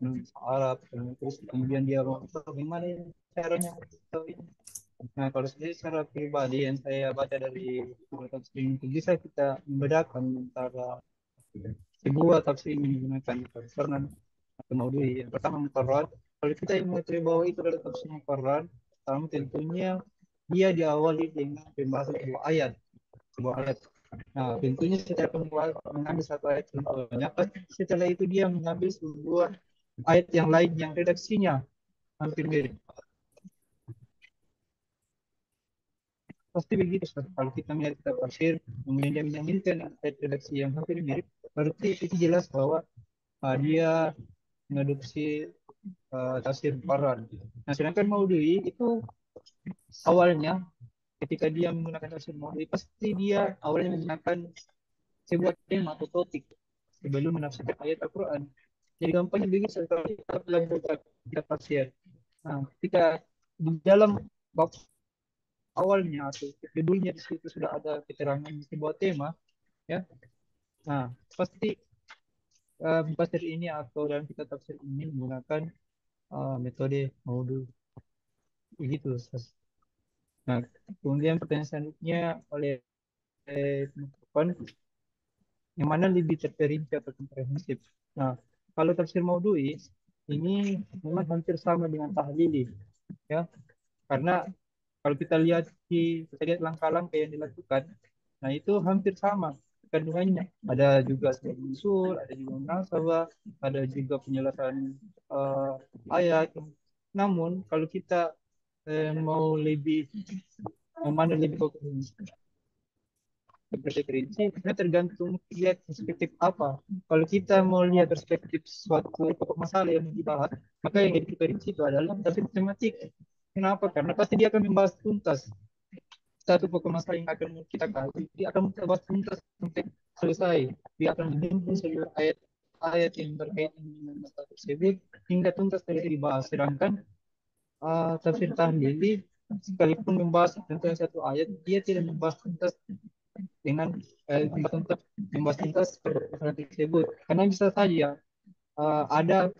penulis Arab, terus kemudian dia mau bagaimana ya caranya tahu ini. Nah, kalau saya secara pribadi yang saya baca dari buku tafsir itu bisa kita membedakan antara sebuah tafsir yang menggunakan Quran atau Maudhui. Yang pertama Quran, kalau kita yang mengetahui bahwa itu adalah tafsir Quran, pertama tentunya dia diawali dengan pembahasan sebuah ayat. Nah, tentunya secara mengambil satu ayat contohnya, pasti setelah itu dia mengambil sebuah ayat yang lain yang redaksinya hampir mirip. Pasti begitu, Ustaz. Kalau kita melihat kitab tafsir, kemudian dia menyanyikan ayat redaksi yang hampir mirip, berarti itu jelas bahwa dia mengadopsi tafsir Quran. Nah, sedangkan Maudhui itu awalnya ketika dia menggunakan tafsir Maudhui, pasti dia awalnya menggunakan sebuah tema atau topik sebelum menafsirkan ayat Al-Quran. Jadi gampangnya begitu kalau kita belajar kitab tafsir. Nah, ketika di dalam bab awalnya atau judulnya di situ sudah ada keterangan sebuah tema, ya. Nah, pasti tafsir ini atau dalam kitab tafsir ini menggunakan metode Maudhu begitu, Ustaz. Nah, kemudian pertanyaan selanjutnya oleh teman yang mana lebih terperinci atau komprehensif. Nah, kalau tafsir Maudhui ini memang hampir sama dengan tahlili, ya, karena kalau kita lihat langkah-langkah yang dilakukan, nah itu hampir sama kandungannya. Ada juga sebab usul, ada juga munasabah, ada juga penjelasan ayat. Namun kalau kita mau lebih memandang lebih fokus berperinci, karena tergantung lihat perspektif apa. Kalau kita mau lihat perspektif suatu pokok masalah yang dibahas, maka yang jadi perinci itu adalah tafsir tematik. Kenapa? Karena pasti dia akan membahas tuntas satu pokok masalah yang akan kita kaji. Dia akan membahas tuntas sampai selesai. Dia akan menimbun seluruh ayat yang berkaitan dengan masalah tersebut hingga tuntas selesai dibahas. Sedangkan tafsir tahlili sekalipun membahas tentang satu ayat, dia tidak membahas tuntas dengan membahas tuntas permasalahan tersebut. Karena bisa saja ada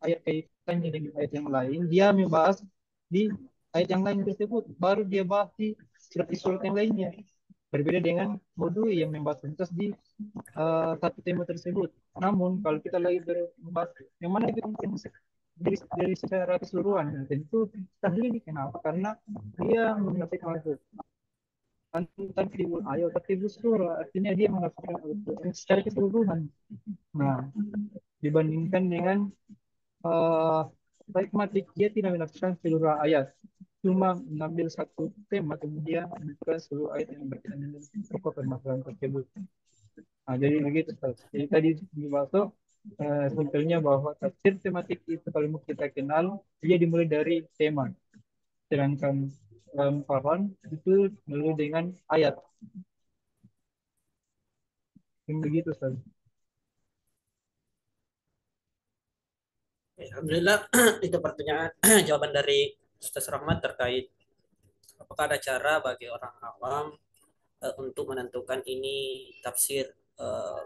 ayat kaitannya dengan ayat yang lain, dia membahas di ayat yang lain tersebut, baru dia bahas di surat yang lainnya. Berbeda dengan modul yang membahas tuntas di satu tema tersebut. Namun kalau kita lagi membahas yang mana itu dari secara keseluruhan, tentu tahlil ini kenapa? Karena dia menyampaikan tartibul ayat, tartibul surah, artinya dia menafsirkan Al-Quran secara keseluruhan. Nah, dibandingkan dengan hikmatik, dia tidak menafsirkan seluruh ayat, cuma mengambil satu tema kemudian menentukan seluruh ayat yang berkaitan dengan pokok permasalahan tersebut. Nah, jadi begitu, Ustaz. Jadi tadi dimaksud sebetulnya bahwa tafsir tematik itu kalau mau kita kenal, dia dimulai dari tema. Sedangkan Quran itu dulu dengan ayat. Yang begitu, Ustaz. Alhamdulillah itu pertanyaan jawaban dari Ustaz Rahmat terkait apakah ada cara bagi orang awam untuk menentukan ini tafsir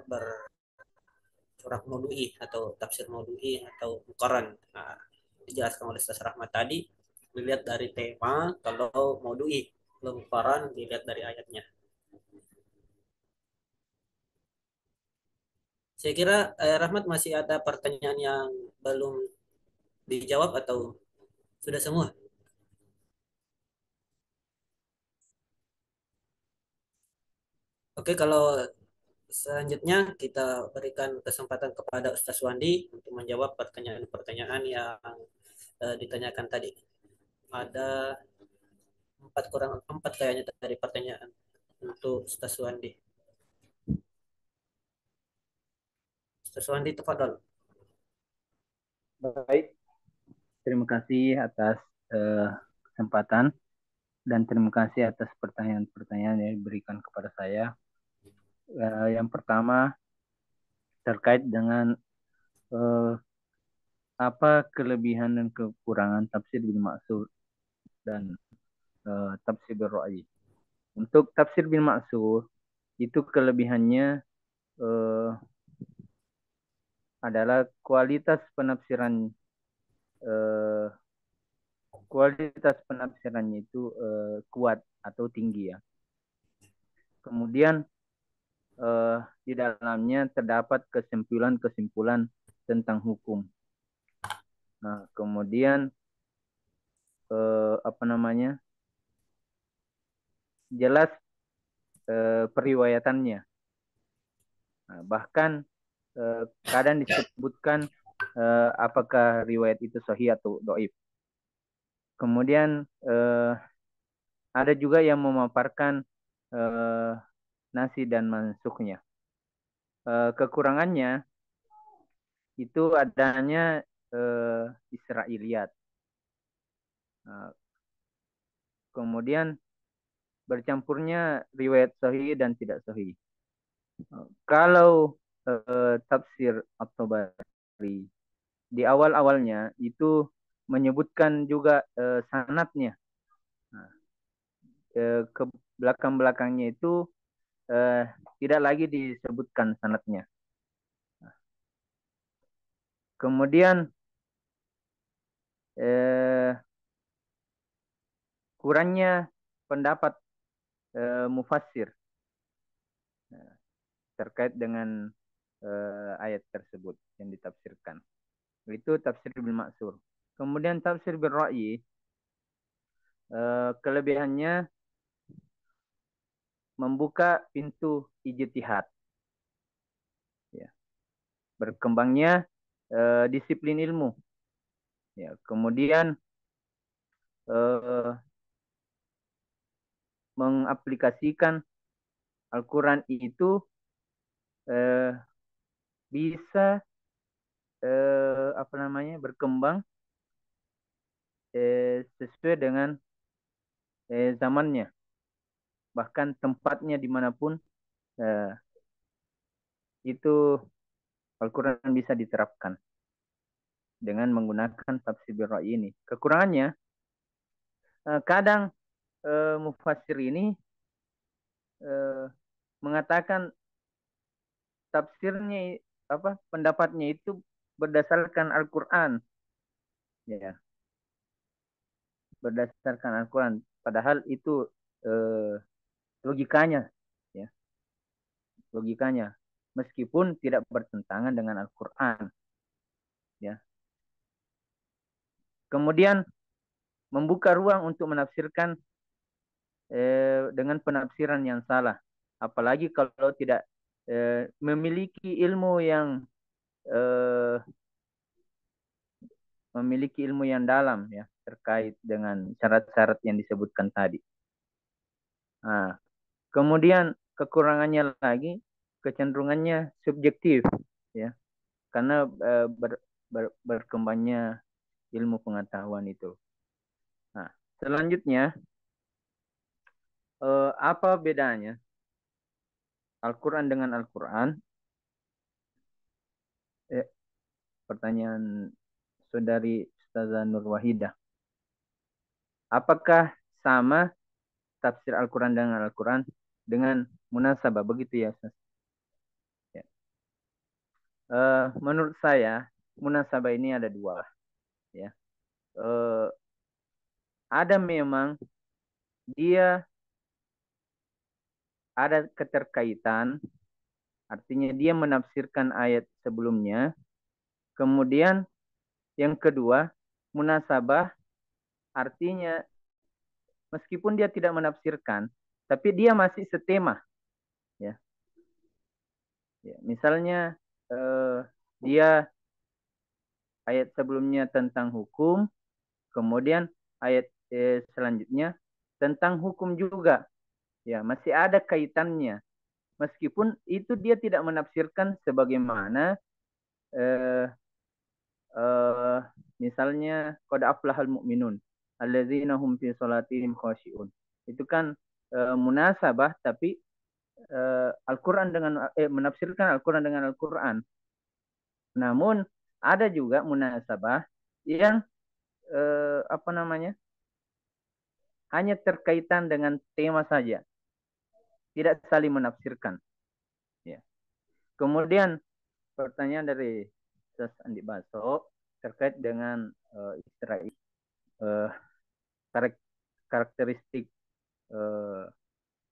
bercorak maudhu'i atau tafsir maudhu'i atau muqarran. Nah, dijelaskan oleh Ustaz Rahmat tadi dilihat dari tema, kalau maudhu'i, kalau muqarran dilihat dari ayatnya. Saya kira Rahmat masih ada pertanyaan yang belum dijawab atau sudah semua? Oke, kalau selanjutnya kita berikan kesempatan kepada Ustaz Wandi untuk menjawab pertanyaan-pertanyaan yang ditanyakan tadi. Ada empat kurang empat kayaknya dari pertanyaan untuk Ustaz Wandi. Ustaz Wandi, tafadhol. Baik, terima kasih atas kesempatan dan terima kasih atas pertanyaan-pertanyaan yang diberikan kepada saya. Yang pertama terkait dengan apa kelebihan dan kekurangan tafsir bil ma'sur dan tafsir bil ra'yi. Untuk tafsir bil ma'sur itu kelebihannya adalah kualitas penafsirannya itu kuat atau tinggi ya. Kemudian di dalamnya terdapat kesimpulan-kesimpulan tentang hukum. Nah, kemudian jelas periwayatannya. Nah, bahkan kadang disebutkan apakah riwayat itu sahih atau dhaif. Kemudian ada juga yang memaparkan nasi dan mansuknya. Kekurangannya itu adanya Israiliyat. Kemudian bercampurnya riwayat sahih dan tidak sahih. Kalau tafsir At-Tabari di awal-awalnya itu menyebutkan juga sanadnya. Nah, ke belakang-belakangnya itu tidak lagi disebutkan sanadnya. Kemudian kurangnya pendapat mufassir terkait dengan ayat tersebut yang ditafsirkan. Itu tafsir bil ma'sur. Kemudian tafsir bil ra'yi kelebihannya membuka pintu ijtihad. Ya. Berkembangnya disiplin ilmu. Ya, kemudian mengaplikasikan Al-Quran itu bisa berkembang sesuai dengan zamannya, bahkan tempatnya dimanapun itu Al-Quran bisa diterapkan dengan menggunakan tafsir bil ra'yi ini. Kekurangannya kadang mufassir ini mengatakan tafsirnya pendapatnya itu berdasarkan Al-Quran, ya, berdasarkan Al-Quran. Padahal itu logikanya, ya, logikanya, meskipun tidak bertentangan dengan Al-Quran, ya. Kemudian membuka ruang untuk menafsirkan dengan penafsiran yang salah, apalagi kalau tidak memiliki ilmu yang dalam ya terkait dengan syarat-syarat yang disebutkan tadi. Nah, kemudian kekurangannya lagi kecenderungannya subjektif ya, karena berkembangnya ilmu pengetahuan itu. Nah, selanjutnya apa bedanya Al-Quran dengan Al-Quran? Pertanyaan saudari Ustazah Nur Wahidah. Apakah sama tafsir Al-Quran dengan Al-Quran dengan munasabah, begitu ya, Ustaz? Ya. Menurut saya munasabah ini ada dua, ya. Ada memang dia ada keterkaitan, artinya dia menafsirkan ayat sebelumnya, kemudian Yang kedua, munasabah artinya meskipun dia tidak menafsirkan, tapi dia masih setema. Ya, misalnya dia ayat sebelumnya tentang hukum, kemudian ayat selanjutnya tentang hukum juga. Ya, masih ada kaitannya. Meskipun itu dia tidak menafsirkan sebagaimana misalnya qad aflahal mu'minun alladzina hum fi salatihim khashi'un. Itu kan munasabah, tapi Al-Quran dengan menafsirkan Al-Quran dengan Al-Quran. Namun ada juga munasabah yang hanya terkaitan dengan tema saja, tidak saling menafsirkan. Ya. Kemudian pertanyaan dari Ustaz Andi Baso terkait dengan karakteristik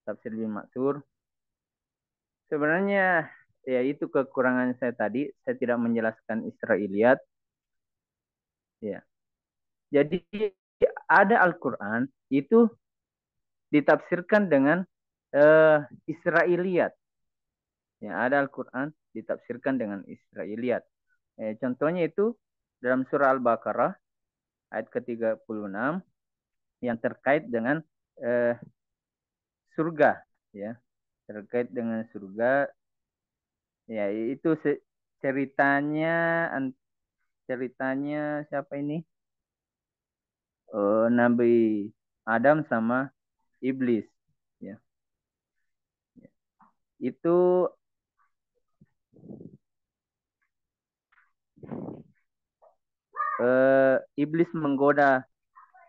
tafsir bil ma'tsur. Sebenarnya ya itu kekurangan saya tadi, saya tidak menjelaskan Israiliyat. Ya. Jadi ada Al-Quran itu ditafsirkan dengan Israiliyat. Ya, ada Al-Quran ditafsirkan dengan Israiliyat. Contohnya itu dalam surah Al-Baqarah ayat ke-36 yang terkait dengan surga, ya, terkait dengan surga. Ya, itu ceritanya siapa ini? Nabi Adam sama iblis, ya. Itu iblis menggoda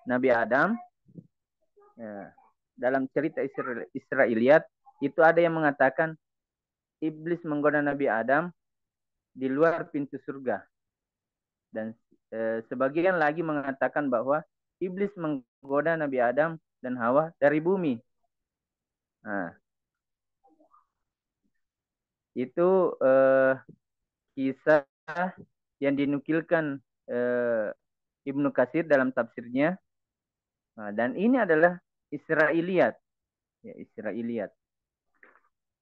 Nabi Adam. Ya. Dalam cerita Israiliyat itu ada yang mengatakan iblis menggoda Nabi Adam di luar pintu surga, dan sebagian lagi mengatakan bahwa iblis menggoda Nabi Adam dan Hawa dari bumi. Nah, itu kisah yang dinukilkan Ibnu Katsir dalam tafsirnya. Nah, dan ini adalah Israiliyat, ya, Israiliyat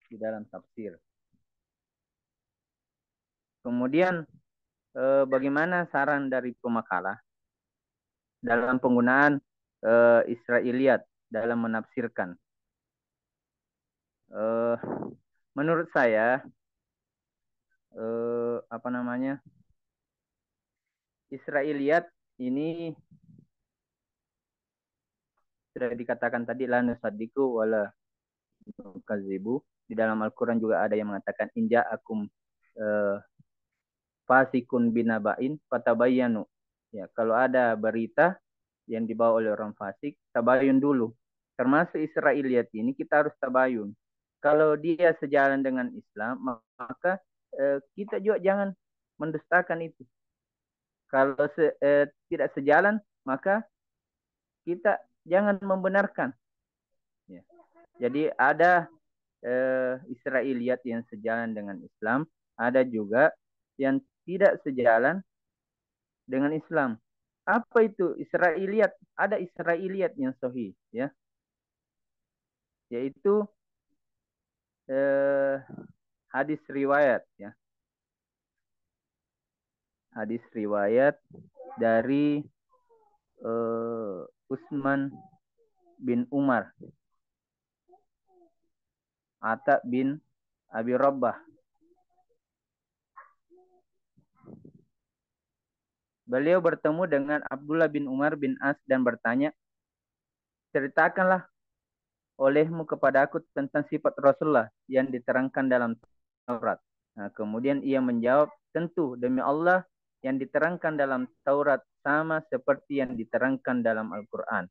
di dalam tafsir. Kemudian bagaimana saran dari pemakalah dalam penggunaan Israiliyat dalam menafsirkan? Menurut saya Israiliyat ini sudah dikatakan tadi, la nusaddiqu wala nukadzibu. Di dalam Al-Quran juga ada yang mengatakan inja akum fasikun binaba'in fatabayyanu. Ya, kalau ada berita yang dibawa oleh orang fasik, tabayun dulu. Termasuk Israiliyat ini kita harus tabayun. Kalau dia sejalan dengan Islam, maka kita juga jangan mendustakan itu. Kalau tidak sejalan, maka kita jangan membenarkan. Ya. Jadi ada Israiliyat yang sejalan dengan Islam, ada juga yang tidak sejalan dengan Islam. Apa itu Israiliyat? Ada Israiliyat yang sahih, ya, yaitu hadis riwayat, ya, hadis riwayat dari Utsman bin Umar, Atta bin Abi Rabbah. Beliau bertemu dengan Abdullah bin Umar bin As dan bertanya, ceritakanlah olehmu kepada aku tentang sifat Rasulullah yang diterangkan dalam Taurat. Nah, kemudian ia menjawab, tentu demi Allah yang diterangkan dalam Taurat sama seperti yang diterangkan dalam Al-Quran.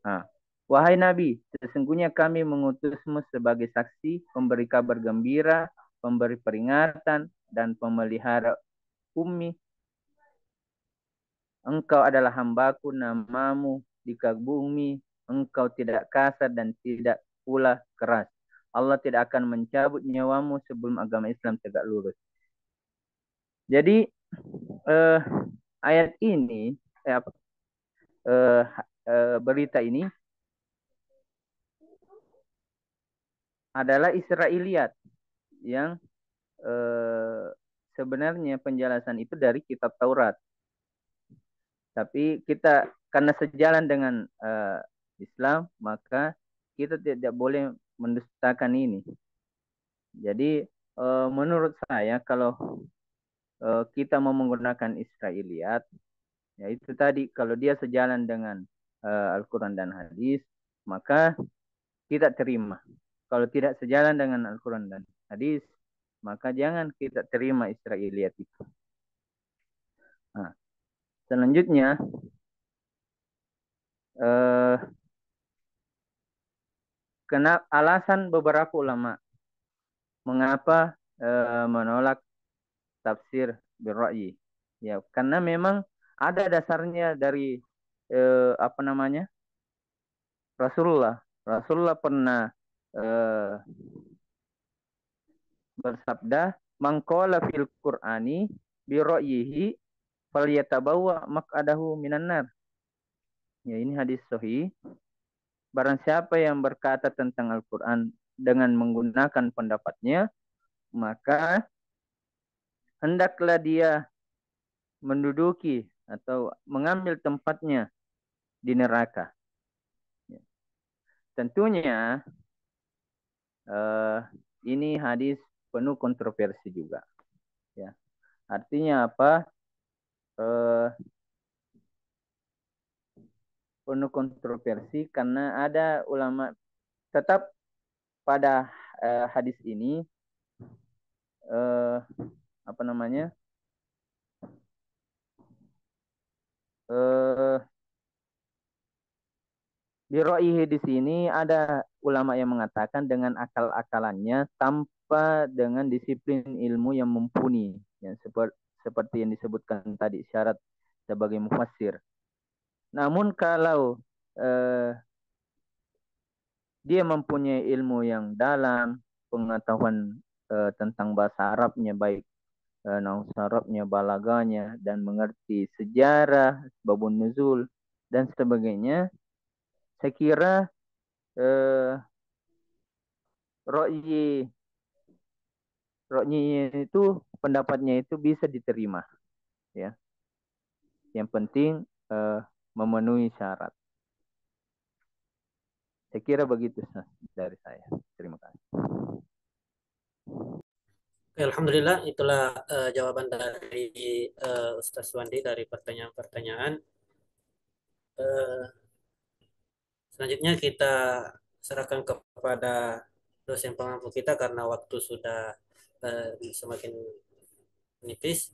Nah, wahai Nabi, sesungguhnya kami mengutusmu sebagai saksi, pemberi kabar gembira, pemberi peringatan, dan pemelihara ummi. Engkau adalah hambaku, namamu dikagumi, engkau tidak kasar dan tidak pula keras. Allah tidak akan mencabut nyawamu sebelum agama Islam tegak lurus. Jadi ayat ini, apa, berita ini adalah Israiliyat yang sebenarnya penjelasan itu dari kitab Taurat. Tapi kita karena sejalan dengan Islam, maka kita tidak boleh mendustakan ini. Jadi menurut saya kalau kita mau menggunakan Israiliyat, ya itu tadi kalau dia sejalan dengan Al-Quran dan hadis, maka kita terima. Kalau tidak sejalan dengan Al-Quran dan hadis, maka jangan kita terima Israiliyat itu. Nah, selanjutnya, kenapa alasan beberapa ulama mengapa menolak tafsir birra'yi? Ya, karena memang ada dasarnya dari apa namanya? Rasulullah. Rasulullah pernah bersabda, "Man qala fil Qur'ani birra'yihi falyatabawa maq'adahu minan nar." Ya, ini hadis sahih. Barang siapa yang berkata tentang Al-Quran dengan menggunakan pendapatnya, maka hendaklah dia menduduki atau mengambil tempatnya di neraka. Tentunya ini hadis penuh kontroversi juga. Ya, artinya apa? Penuh kontroversi karena ada ulama tetap pada hadis ini apa namanya? Di ro'ihi di sini ada ulama yang mengatakan dengan akal-akalannya tanpa dengan disiplin ilmu yang mumpuni, yang seperti yang disebutkan tadi syarat sebagai mufassir. Namun kalau dia mempunyai ilmu yang dalam, pengetahuan tentang bahasa Arabnya, baik nahwu Arabnya, balaganya, dan mengerti sejarah, babun nuzul, dan sebagainya, saya kira Ra'yi itu pendapatnya itu bisa diterima, ya. Yang penting memenuhi syarat. Saya kira begitu dari saya. Terima kasih. Alhamdulillah, itulah jawaban dari Ustaz Wandi dari pertanyaan-pertanyaan. Selanjutnya kita serahkan kepada dosen pengampu kita karena waktu sudah semakin menipis.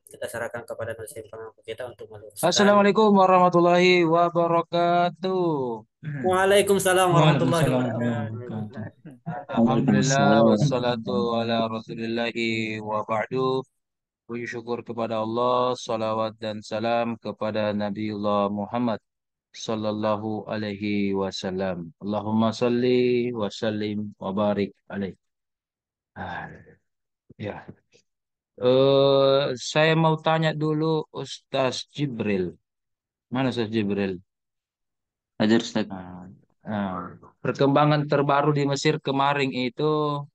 Kita serahkan kepada dosen pengampu kita untuk meluruskan. Assalamualaikum warahmatullahi wabarakatuh. Waalaikumsalam warahmatullahi Waalaikumsalam wabarakatuh. warahmatullahi wabarakatuh. Alhamdulillah wassalatu ala rasulillahi wa ba'du. Puji syukur kepada Allah, salawat dan salam kepada Nabiullah Muhammad sallallahu alaihi wasallam. Allahumma salli wa sallim wa barik alaih. Ah, ya. Saya mau tanya dulu Ustaz Jibril. Mana Ustaz Jibril? Hajar Ustaz. Nah, perkembangan terbaru di Mesir kemarin itu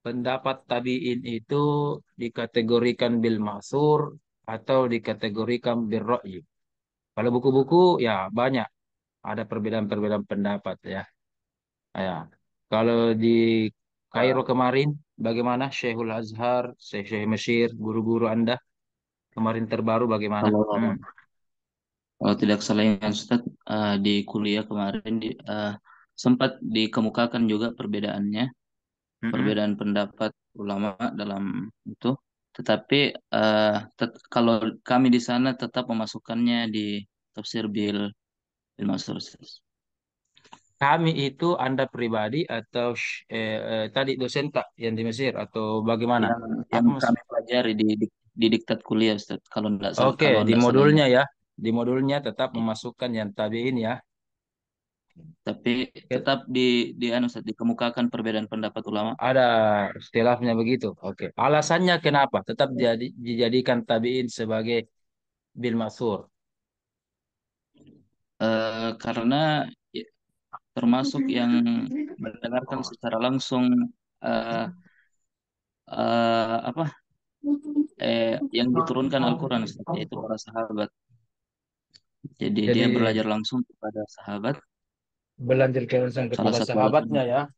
pendapat tabi'in itu dikategorikan bil ma'thur atau dikategorikan bil ra'yi. Kalau buku-buku ya banyak ada perbedaan-perbedaan pendapat ya. Ya. Kalau di Kairo kemarin bagaimana Syekhul Azhar, Syekh Mesir, guru-guru Anda kemarin terbaru bagaimana? Kalau kalau tidak salah ingat Ustaz, di kuliah kemarin sempat dikemukakan juga perbedaannya, perbedaan pendapat ulama dalam itu. Tetapi kalau kami di sana tetap memasukkannya di tafsir bil Mansur, Ustaz. Kami itu Anda pribadi atau tadi dosen tak yang di Mesir atau bagaimana? Yang kami pelajari di diktat kuliah, Ustaz. Kalau tidak salah, Oke, kalau di tidak salah modulnya ingat. ya. Di modulnya tetap memasukkan yang tabiin ya. Tapi tetap anu, Ustaz, dikemukakan perbedaan pendapat ulama. Ada istilahnya begitu. Oke. Alasannya kenapa? Tetap dijadikan tabiin sebagai bil maksur? Karena ya, termasuk yang mendengarkan secara langsung eh, apa yang diturunkan Al-Quran Ustaz, yaitu para sahabat. Jadi dia Jadi belajar langsung kepada sahabat. belajar langsung Salah kepada satu sahabatnya alasannya.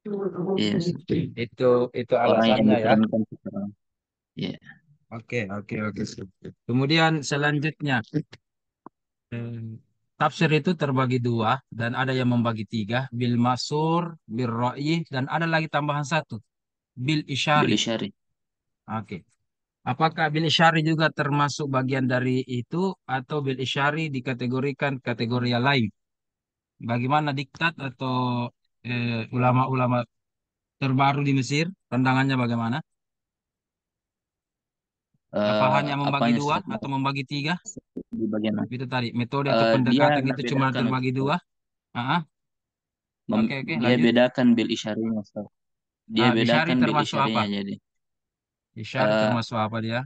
ya. Yes, Itu orang yang alasannya ya. diturunkan secara. Ya. Oke, oke, oke. Kemudian selanjutnya, tafsir itu terbagi dua dan ada yang membagi tiga, bil masur, bil ra'yi, dan ada lagi tambahan satu, bil Bil isyari. isyari. Oke. Apakah bil isyari juga termasuk bagian dari itu atau bil isyari dikategorikan kategori yang lain? Bagaimana diktat atau ulama-ulama terbaru di Mesir, pandangannya bagaimana? Apa hanya membagi Apanya dua Ustaz? atau membagi tiga? Di bagian mana? Itu tadi metode atau Dia pendekatan itu cuma membedakan terbagi Ustaz. dua. Ah, oke, oke, Dia lanjut. bedakan bil isyarinya Ustaz. Dia Bisyari bedakan bil termasuk apa? isyarinya jadi. Bisyari eh, termasuk apa dia?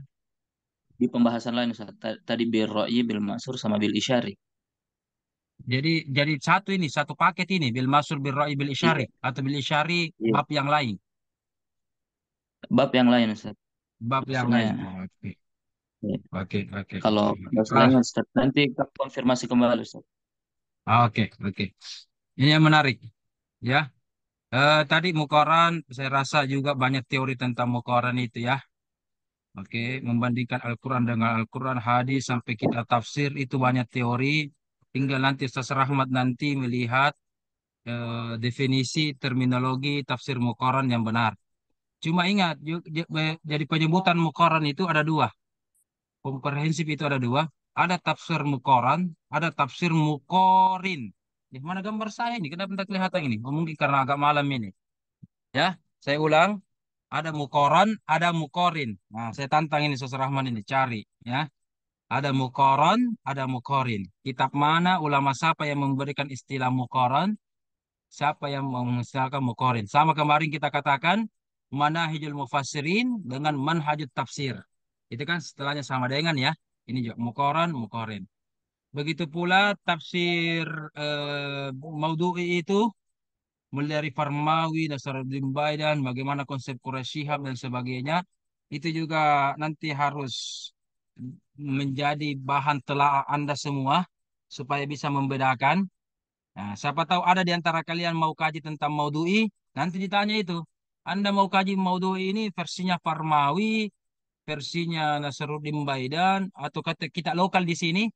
di pembahasan lain Ustaz. Tadi bil ra'yi, bil maksur sama bil isyari. Jadi satu ini, satu paket ini, bil masur, bil ra'i, bil isyari. Iya, Atau bil isyari iya. bab yang lain. Bab yang lain Ustaz. Bab yang Maksudnya lain. Oh, oke, ya, oke, oke. kalau Ah, masalahnya Ustaz nanti kita konfirmasi kembali Ustaz. oke, oke. Ini yang menarik. Ya, tadi Mukoran, saya rasa juga banyak teori tentang Mukoran itu ya. Oke, membandingkan Al-Quran dengan Al-Quran, hadis, sampai kita tafsir, itu banyak teori. Tinggal nanti Ustaz Rahmat nanti melihat definisi terminologi tafsir Mukoran yang benar. Cuma ingat, jadi penyebutan Mukoran itu ada dua. Komprehensif itu ada dua. Ada tafsir Mukoran, ada tafsir Mukorin. Di mana gambar saya ini? Kenapa tidak kelihatan ini? Oh, mungkin karena agak malam ini. Ya, saya ulang. Ada Mukoran, ada Mukorin. Nah, saya tantang ini Ustaz Rahman ini, cari. Ya, ada Mukoran, ada Mukorin. Kitab mana, ulama siapa yang memberikan istilah Mukoran, siapa yang mengistilahkan Mukorin. Sama kemarin kita katakan, Manahijul Mufassirin dengan Manhajut Tafsir. Itu kan setelahnya sama dengan ya. Ini juga Mukoran, Mukorin. Begitu pula tafsir Maudhu'i itu, mulai dari Farmawi, Nasaruddin Baidan, bagaimana konsep Quraisy Shihab dan sebagainya, itu juga nanti harus menjadi bahan telaah Anda semua supaya bisa membedakan. Nah, siapa tahu ada di antara kalian mau kaji tentang Maudhu'i, nanti ditanya itu. Anda mau kaji Maudhu'i ini versinya Farmawi, versinya Nasaruddin Baidan, atau kata kita lokal di sini,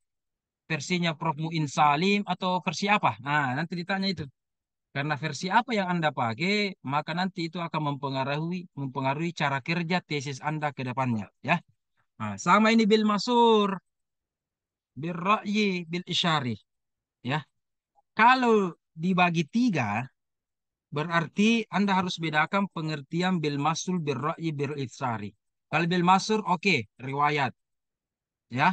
versinya Prof. Muin Salim, atau versi apa? Nah, nanti ditanya itu. Karena versi apa yang Anda pakai, maka nanti itu akan mempengaruhi cara kerja tesis Anda ke depannya, ya. Nah, sama ini bil masur, bil ra'yi, bil isyari, ya. Kalau dibagi tiga, berarti Anda harus bedakan pengertian bil masul, bil ra'yi, bil isyari. Kalau bil masur, oke, riwayat, ya.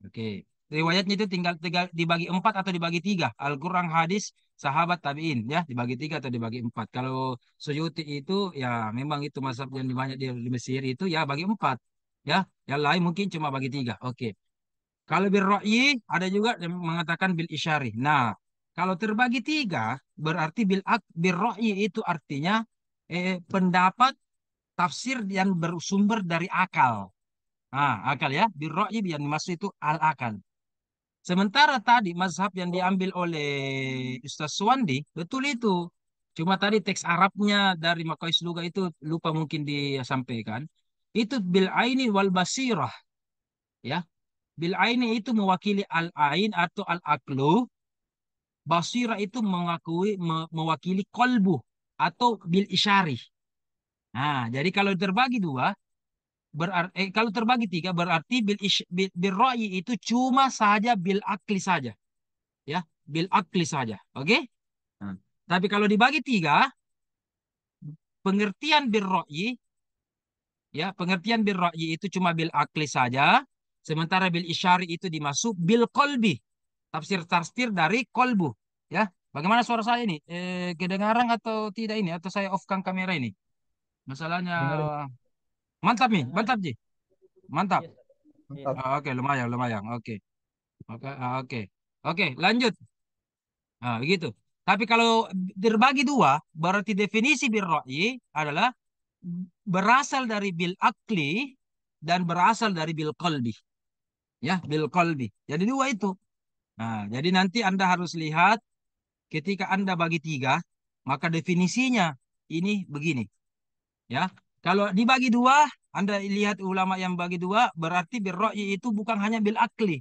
Oke. Riwayatnya itu tinggal dibagi empat atau dibagi tiga. Al-Quran, hadis, sahabat, tabiin. Ya, dibagi tiga atau dibagi empat. Kalau Suyuti itu, ya memang itu mazhab yang banyak di Mesir itu, ya bagi empat. Ya, yang lain mungkin cuma bagi tiga. Oke. Kalau bil ra'yi, ada juga yang mengatakan bil isyari. Nah, kalau terbagi tiga, berarti bil ra'yi itu artinya pendapat tafsir yang bersumber dari akal. Ah, akal ya. Bil ra'yi yang dimaksud itu al-akal. Sementara tadi mazhab yang diambil oleh Ustaz Suwandi, betul itu. Cuma tadi teks Arabnya dari Maqais Luga itu lupa mungkin disampaikan. Itu bil aini wal basirah, ya. Bil aini itu mewakili al ain atau al aklu, basirah itu mewakili kolbu atau bil isyari. Nah, jadi kalau terbagi dua, kalau terbagi tiga berarti bil ra'yi itu cuma saja bil akli saja, ya, bil akli saja, oke. Nah, tapi kalau dibagi tiga, pengertian bil ra'yi, ya, pengertian bil ra'yi itu cuma bil akli saja, sementara bil isyari itu dimasuk bil kolbi, tafsir dari kolbu, ya. Bagaimana suara saya ini, kedengaran atau tidak ini, atau saya off kan kamera ini, masalahnya. Dengar. Mantap nih, mantap Ji, mantap. lengkap. Oke, lumayan, lumayan. Oke. Oke, oke. Oke, lanjut. Nah, begitu. Tapi kalau terbagi dua, berarti definisi bil ra'yi adalah berasal dari bil akli dan berasal dari bil qalbi. Ya, bil qalbi. Jadi dua itu. Nah, jadi nanti Anda harus lihat ketika Anda bagi tiga, maka definisinya ini begini. Ya, kalau dibagi dua, Anda lihat ulama yang bagi dua, berarti bil ra'yi itu bukan hanya bil akli,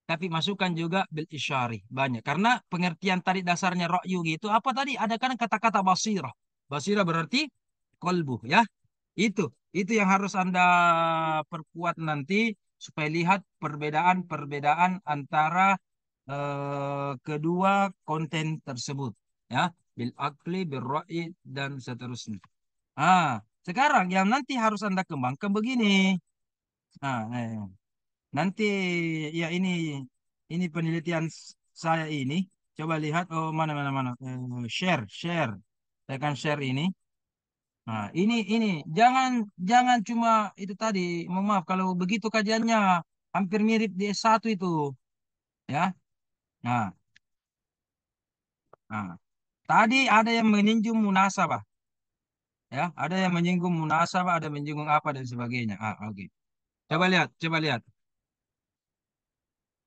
tapi masukkan juga bil isyari. Banyak. Karena pengertian tadi dasarnya ra'yu gitu. Apa tadi? Ada kan kata-kata basirah. Basirah berarti kolbu. Ya. Itu. Itu yang harus Anda perkuat nanti. Supaya lihat perbedaan-perbedaan antara kedua konten tersebut. Ya. Bil akli, bil ra'yi, dan seterusnya. Sekarang yang nanti harus Anda kembangkan begini. Nah, nanti ya ini penelitian saya ini. Coba lihat mana mana mana. Share, share. Tekan share ini. Nah, ini jangan jangan cuma itu tadi. Mohon maaf kalau begitu kajiannya hampir mirip di S1 itu, ya. Nah, nah. Tadi ada yang menyinggung munasabah, ya. Ada yang menyinggung munasabah, ada menyinggung apa dan sebagainya. Oke. Coba lihat, coba lihat.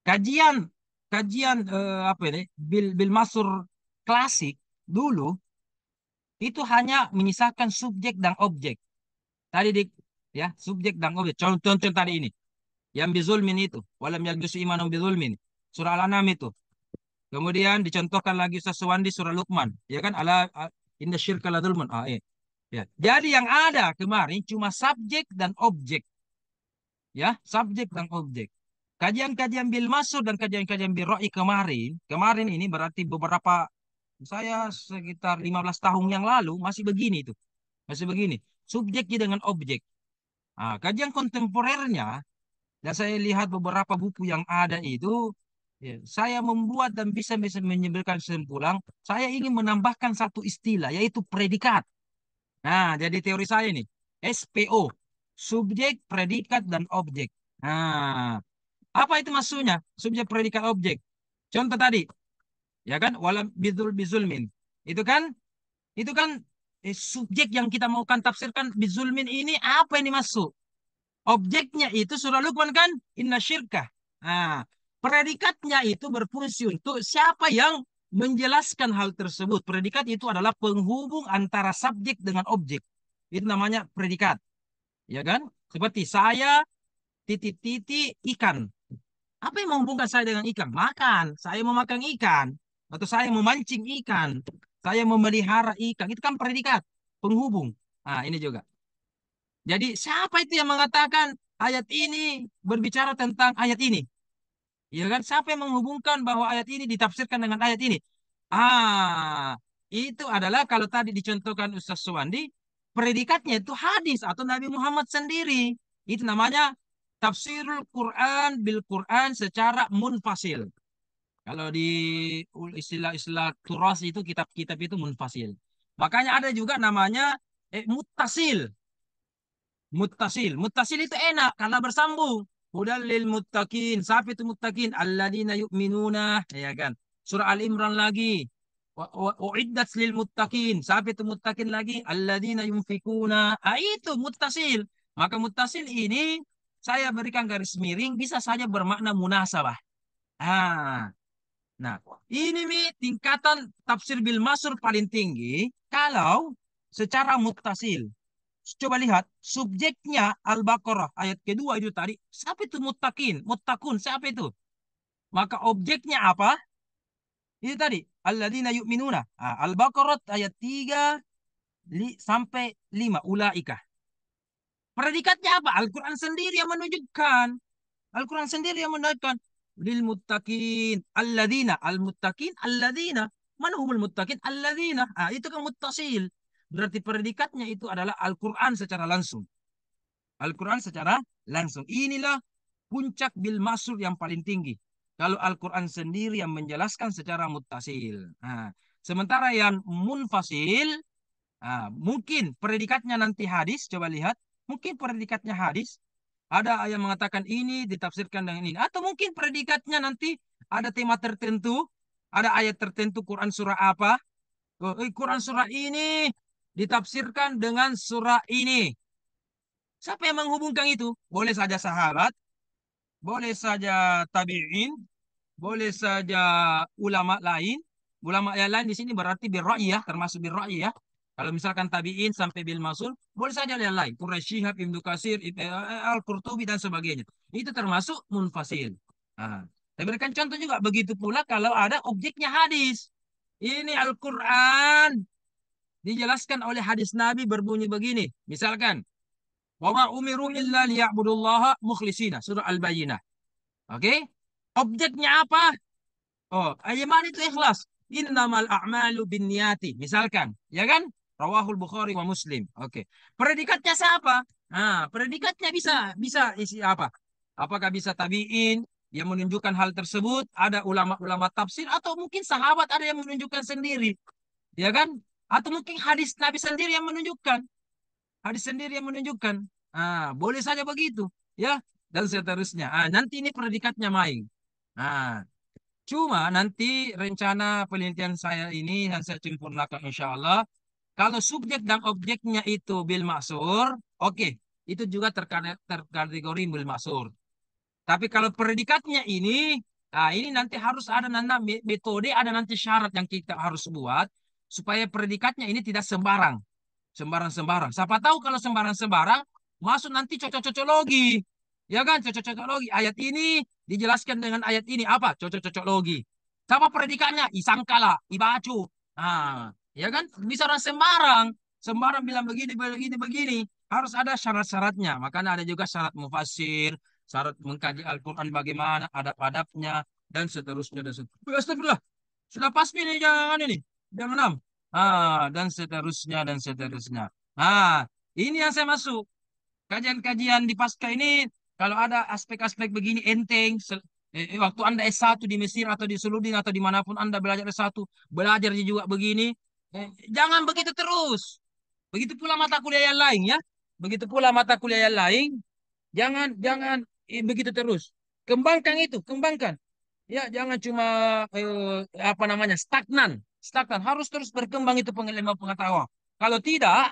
Kajian kajian apa ini bil bil masur klasik dulu itu hanya menyisakan subjek dan objek tadi ya subjek dan objek contoh tadi ini yang bizulmin itu walam yalbisu imanum bizulmin surah al-an'am itu kemudian dicontohkan lagi Ustaz Suwandi surah Luqman ya kan inna syirka la dzulmun ya jadi yang ada kemarin cuma subjek dan objek ya subjek dan objek. Kajian-kajian bil masuk dan kajian-kajian bil ra'i kemarin ini berarti beberapa saya sekitar 15 tahun yang lalu masih begini itu. Masih begini. Subjeknya dengan objek. Kajian kontemporernya dan saya lihat beberapa buku yang ada itu ya, saya membuat dan bisa menyimpulkan kesimpulan saya ingin menambahkan satu istilah yaitu predikat. Nah, jadi teori saya ini SPO, subjek, predikat dan objek. Nah, apa itu maksudnya? Subjek, predikat, objek. Contoh tadi, ya kan? Walam bizulmin. Itu kan, itu kan subjek yang kita maukan tafsirkan bizulmin ini apa yang dimaksud? Objeknya itu surah Luqman kan? Inna syirkah. Nah, predikatnya itu berfungsi untuk siapa yang menjelaskan hal tersebut. Predikat itu adalah penghubung antara subjek dengan objek. Itu namanya predikat. Ya kan? Seperti saya titik-titik ikan. Apa yang menghubungkan saya dengan ikan? Makan. Saya memakan ikan. Atau saya memancing ikan. Saya memelihara ikan. Itu kan predikat. Penghubung. Nah, ini juga. Jadi siapa itu yang mengatakan ayat ini berbicara tentang ayat ini? Ya kan? Siapa yang menghubungkan bahwa ayat ini ditafsirkan dengan ayat ini? Itu adalah kalau tadi dicontohkan Ustaz Suwandi, predikatnya itu hadis atau Nabi Muhammad sendiri. Itu namanya tafsirul Quran bil Quran secara munfasil. Kalau di istilah-istilah turas itu kitab-kitab itu munfasil. Makanya ada juga namanya muttasil. Muttasil. Muttasil itu enak karena bersambung. Hudal lil muttaqin. Siapa itu muttaqin? Alladzina yu'minuna. Ya kan? Surah Al-Imran lagi. Uiddat lil muttaqin. Siapa itu muttaqin lagi? Alladzina yunfikuna. Itu muttasil. Maka muttasil ini saya berikan garis miring bisa saja bermakna munasabah. Nah, ini tingkatan tafsir bil masur paling tinggi kalau secara muttasil. Coba lihat subjeknya Al-Baqarah ayat kedua itu tadi. Siapa itu muttaqin? Muttaqun siapa itu? Maka objeknya apa? Itu tadi. Alladzina yu'minuna. Al-Baqarah ayat 3 sampai 5. Ulaika. Predikatnya apa? Al-Quran sendiri yang menunjukkan. Al-Quran sendiri yang menunjukkan. Lil muttaqin. Alladzina. Al-muttaqin. Alladzina. Mana humul muttaqin? Alladzina. Itu kan muttasil. Berarti predikatnya itu adalah Al-Quran secara langsung. Al-Quran secara langsung. Inilah puncak bil masur yang paling tinggi. Kalau Al-Quran sendiri yang menjelaskan secara muttasil. Sementara yang munfasil, mungkin predikatnya nanti hadis. Coba lihat. Mungkin predikatnya hadis. Ada yang mengatakan ini ditafsirkan dengan ini. Atau mungkin predikatnya nanti ada tema tertentu, ada ayat tertentu Quran surah apa. Quran surah ini ditafsirkan dengan surah ini. Siapa yang menghubungkan itu? Boleh saja sahabat, boleh saja tabi'in, boleh saja ulama lain. Ulama yang lain di sini berarti birra'iyah, termasuk birra'iyah. Kalau misalkan tabi'in sampai bil masul, boleh saja yang lain. Quraish Shihab, Ibnu Katsir, Al-Qurtubi dan sebagainya. Itu termasuk munfasil. Nah, saya berikan contoh juga. Begitu pula kalau ada objeknya hadis. Ini Al-Quran dijelaskan oleh hadis Nabi berbunyi begini. Misalkan, wa ma umiru illa liya'budullaha mukhlishina. Surah Al-Bayyinah. Oke? Objeknya apa? Oh, iman itu ikhlas. Innamal a'malu binniyati. Misalkan, ya kan? Rawahul Bukhari wa Muslim. Oke. Predikatnya siapa? Nah, predikatnya bisa isi apa? Apakah bisa tabi'in yang menunjukkan hal tersebut? Ada ulama-ulama tafsir atau mungkin sahabat ada yang menunjukkan sendiri, ya kan? Atau mungkin hadis Nabi sendiri yang menunjukkan. Hadis sendiri yang menunjukkan. Ah, boleh saja begitu, ya. Dan seterusnya. Ah, nanti ini predikatnya main. Nah, cuma nanti rencana penelitian saya ini yang saya sempurnakan insya Allah. Kalau subjek dan objeknya itu bil maksur, oke, itu juga terkategori bil maksur. Tapi kalau predikatnya ini nanti harus ada metode, ada nanti syarat yang kita harus buat supaya predikatnya ini tidak sembarang, sembarang-sembarang. Siapa tahu kalau sembarang-sembarang masuk nanti cocok-cocok logi. Ya kan, cocok-cocok logi. Ayat ini dijelaskan dengan ayat ini apa? Cocok-cocok logi. Sama predikatnya isangkala, ibacu. Nah, ya kan? Bisa orang sembarang. Sembarang bilang begini, begini, begini. Harus ada syarat-syaratnya. Makanya ada juga syarat mufasir, syarat mengkaji Al-Quran bagaimana, adab-adabnya, dan seterusnya. Dan seterusnya. Astagfirullah. Sudah pas ini, jangan ini. Jangan am. Dan seterusnya, dan seterusnya. Ini yang saya masuk. Kajian-kajian di pasca ini, kalau ada aspek-aspek begini enteng, waktu Anda S1 di Mesir atau di Suludin atau dimanapun Anda belajar S1, belajar juga begini, jangan begitu terus. Begitu pula mata kuliah yang lain ya. Begitu pula mata kuliah yang lain, jangan jangan begitu terus. Kembangkan itu, kembangkan. Ya, jangan cuma apa namanya stagnan, stagnan. Harus terus berkembang itu pengilmuan pengetahuan. Kalau tidak,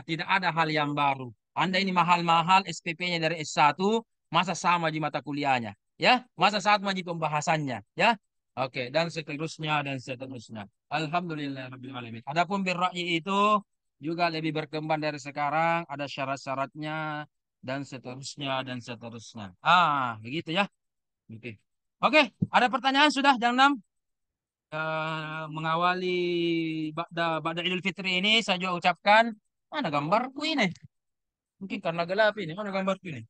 tidak ada hal yang baru. Anda ini mahal-mahal SPP-nya dari S1, masa sama di mata kuliahnya, ya, masa sama di pembahasannya, ya. Oke, dan seterusnya dan seterusnya. Alhamdulillahirabbil alamin. Adapun birra'yi itu juga lebih berkembang dari sekarang, ada syarat-syaratnya dan seterusnya dan seterusnya. Begitu ya. Oke. Oke, ada pertanyaan sudah jam 6. Mengawali Ba'da Idul Fitri ini saya juga ucapkan, mana gambarku ini? Mungkin karena gelap ini, mana gambarku ini?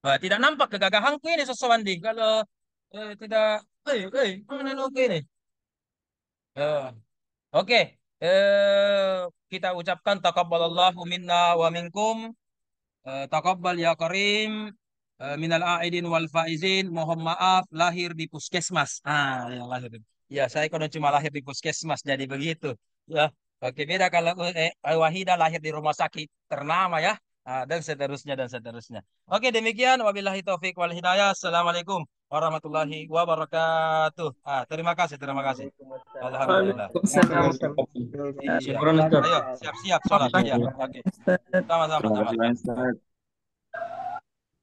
Tidak nampak kegagahanku ini Soswandi. Kalau tidak, mana logo ini? Oke, kita ucapkan taqabbalallahu minna wa minkum. Taqabbal ya Karim. Minal aidin wal faizin, mohon maaf lahir di puskesmas. Ya lahir. Ya, saya kan cuma lahir di puskesmas jadi begitu. Ya. Oke, beda kalau Wahida lahir di rumah sakit ternama ya. Dan seterusnya dan seterusnya. Oke, demikian wabillahi taufik wal hidayah. Assalamualaikum warahmatullahi wabarakatuh. Terima kasih, terima kasih. Alhamdulillah. Waalaikumsalam. Iya. Syukuran, Ustaz. Ayo, siap-siap sholat ya. Oke. Sama-sama, Terima sama. kasih, Ustaz.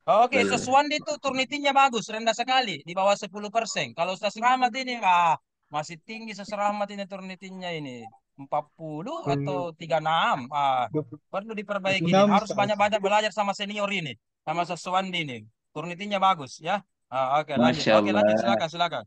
Oke, Ustaz Wandi itu turnitinya bagus, rendah sekali, di bawah 10%. Kalau Ustaz Rahmat ini, masih tinggi Ustaz Rahmat ini turnitinya ini. 40 atau 36. Perlu diperbaiki ini. 26, Harus Ustaz. banyak-banyak belajar sama senior ini. Sama Ustaz Wandi ini. Turnitinya bagus, ya. Oke, lanjut. Masya Oke, lanjut. Allah. Silakan, silakan.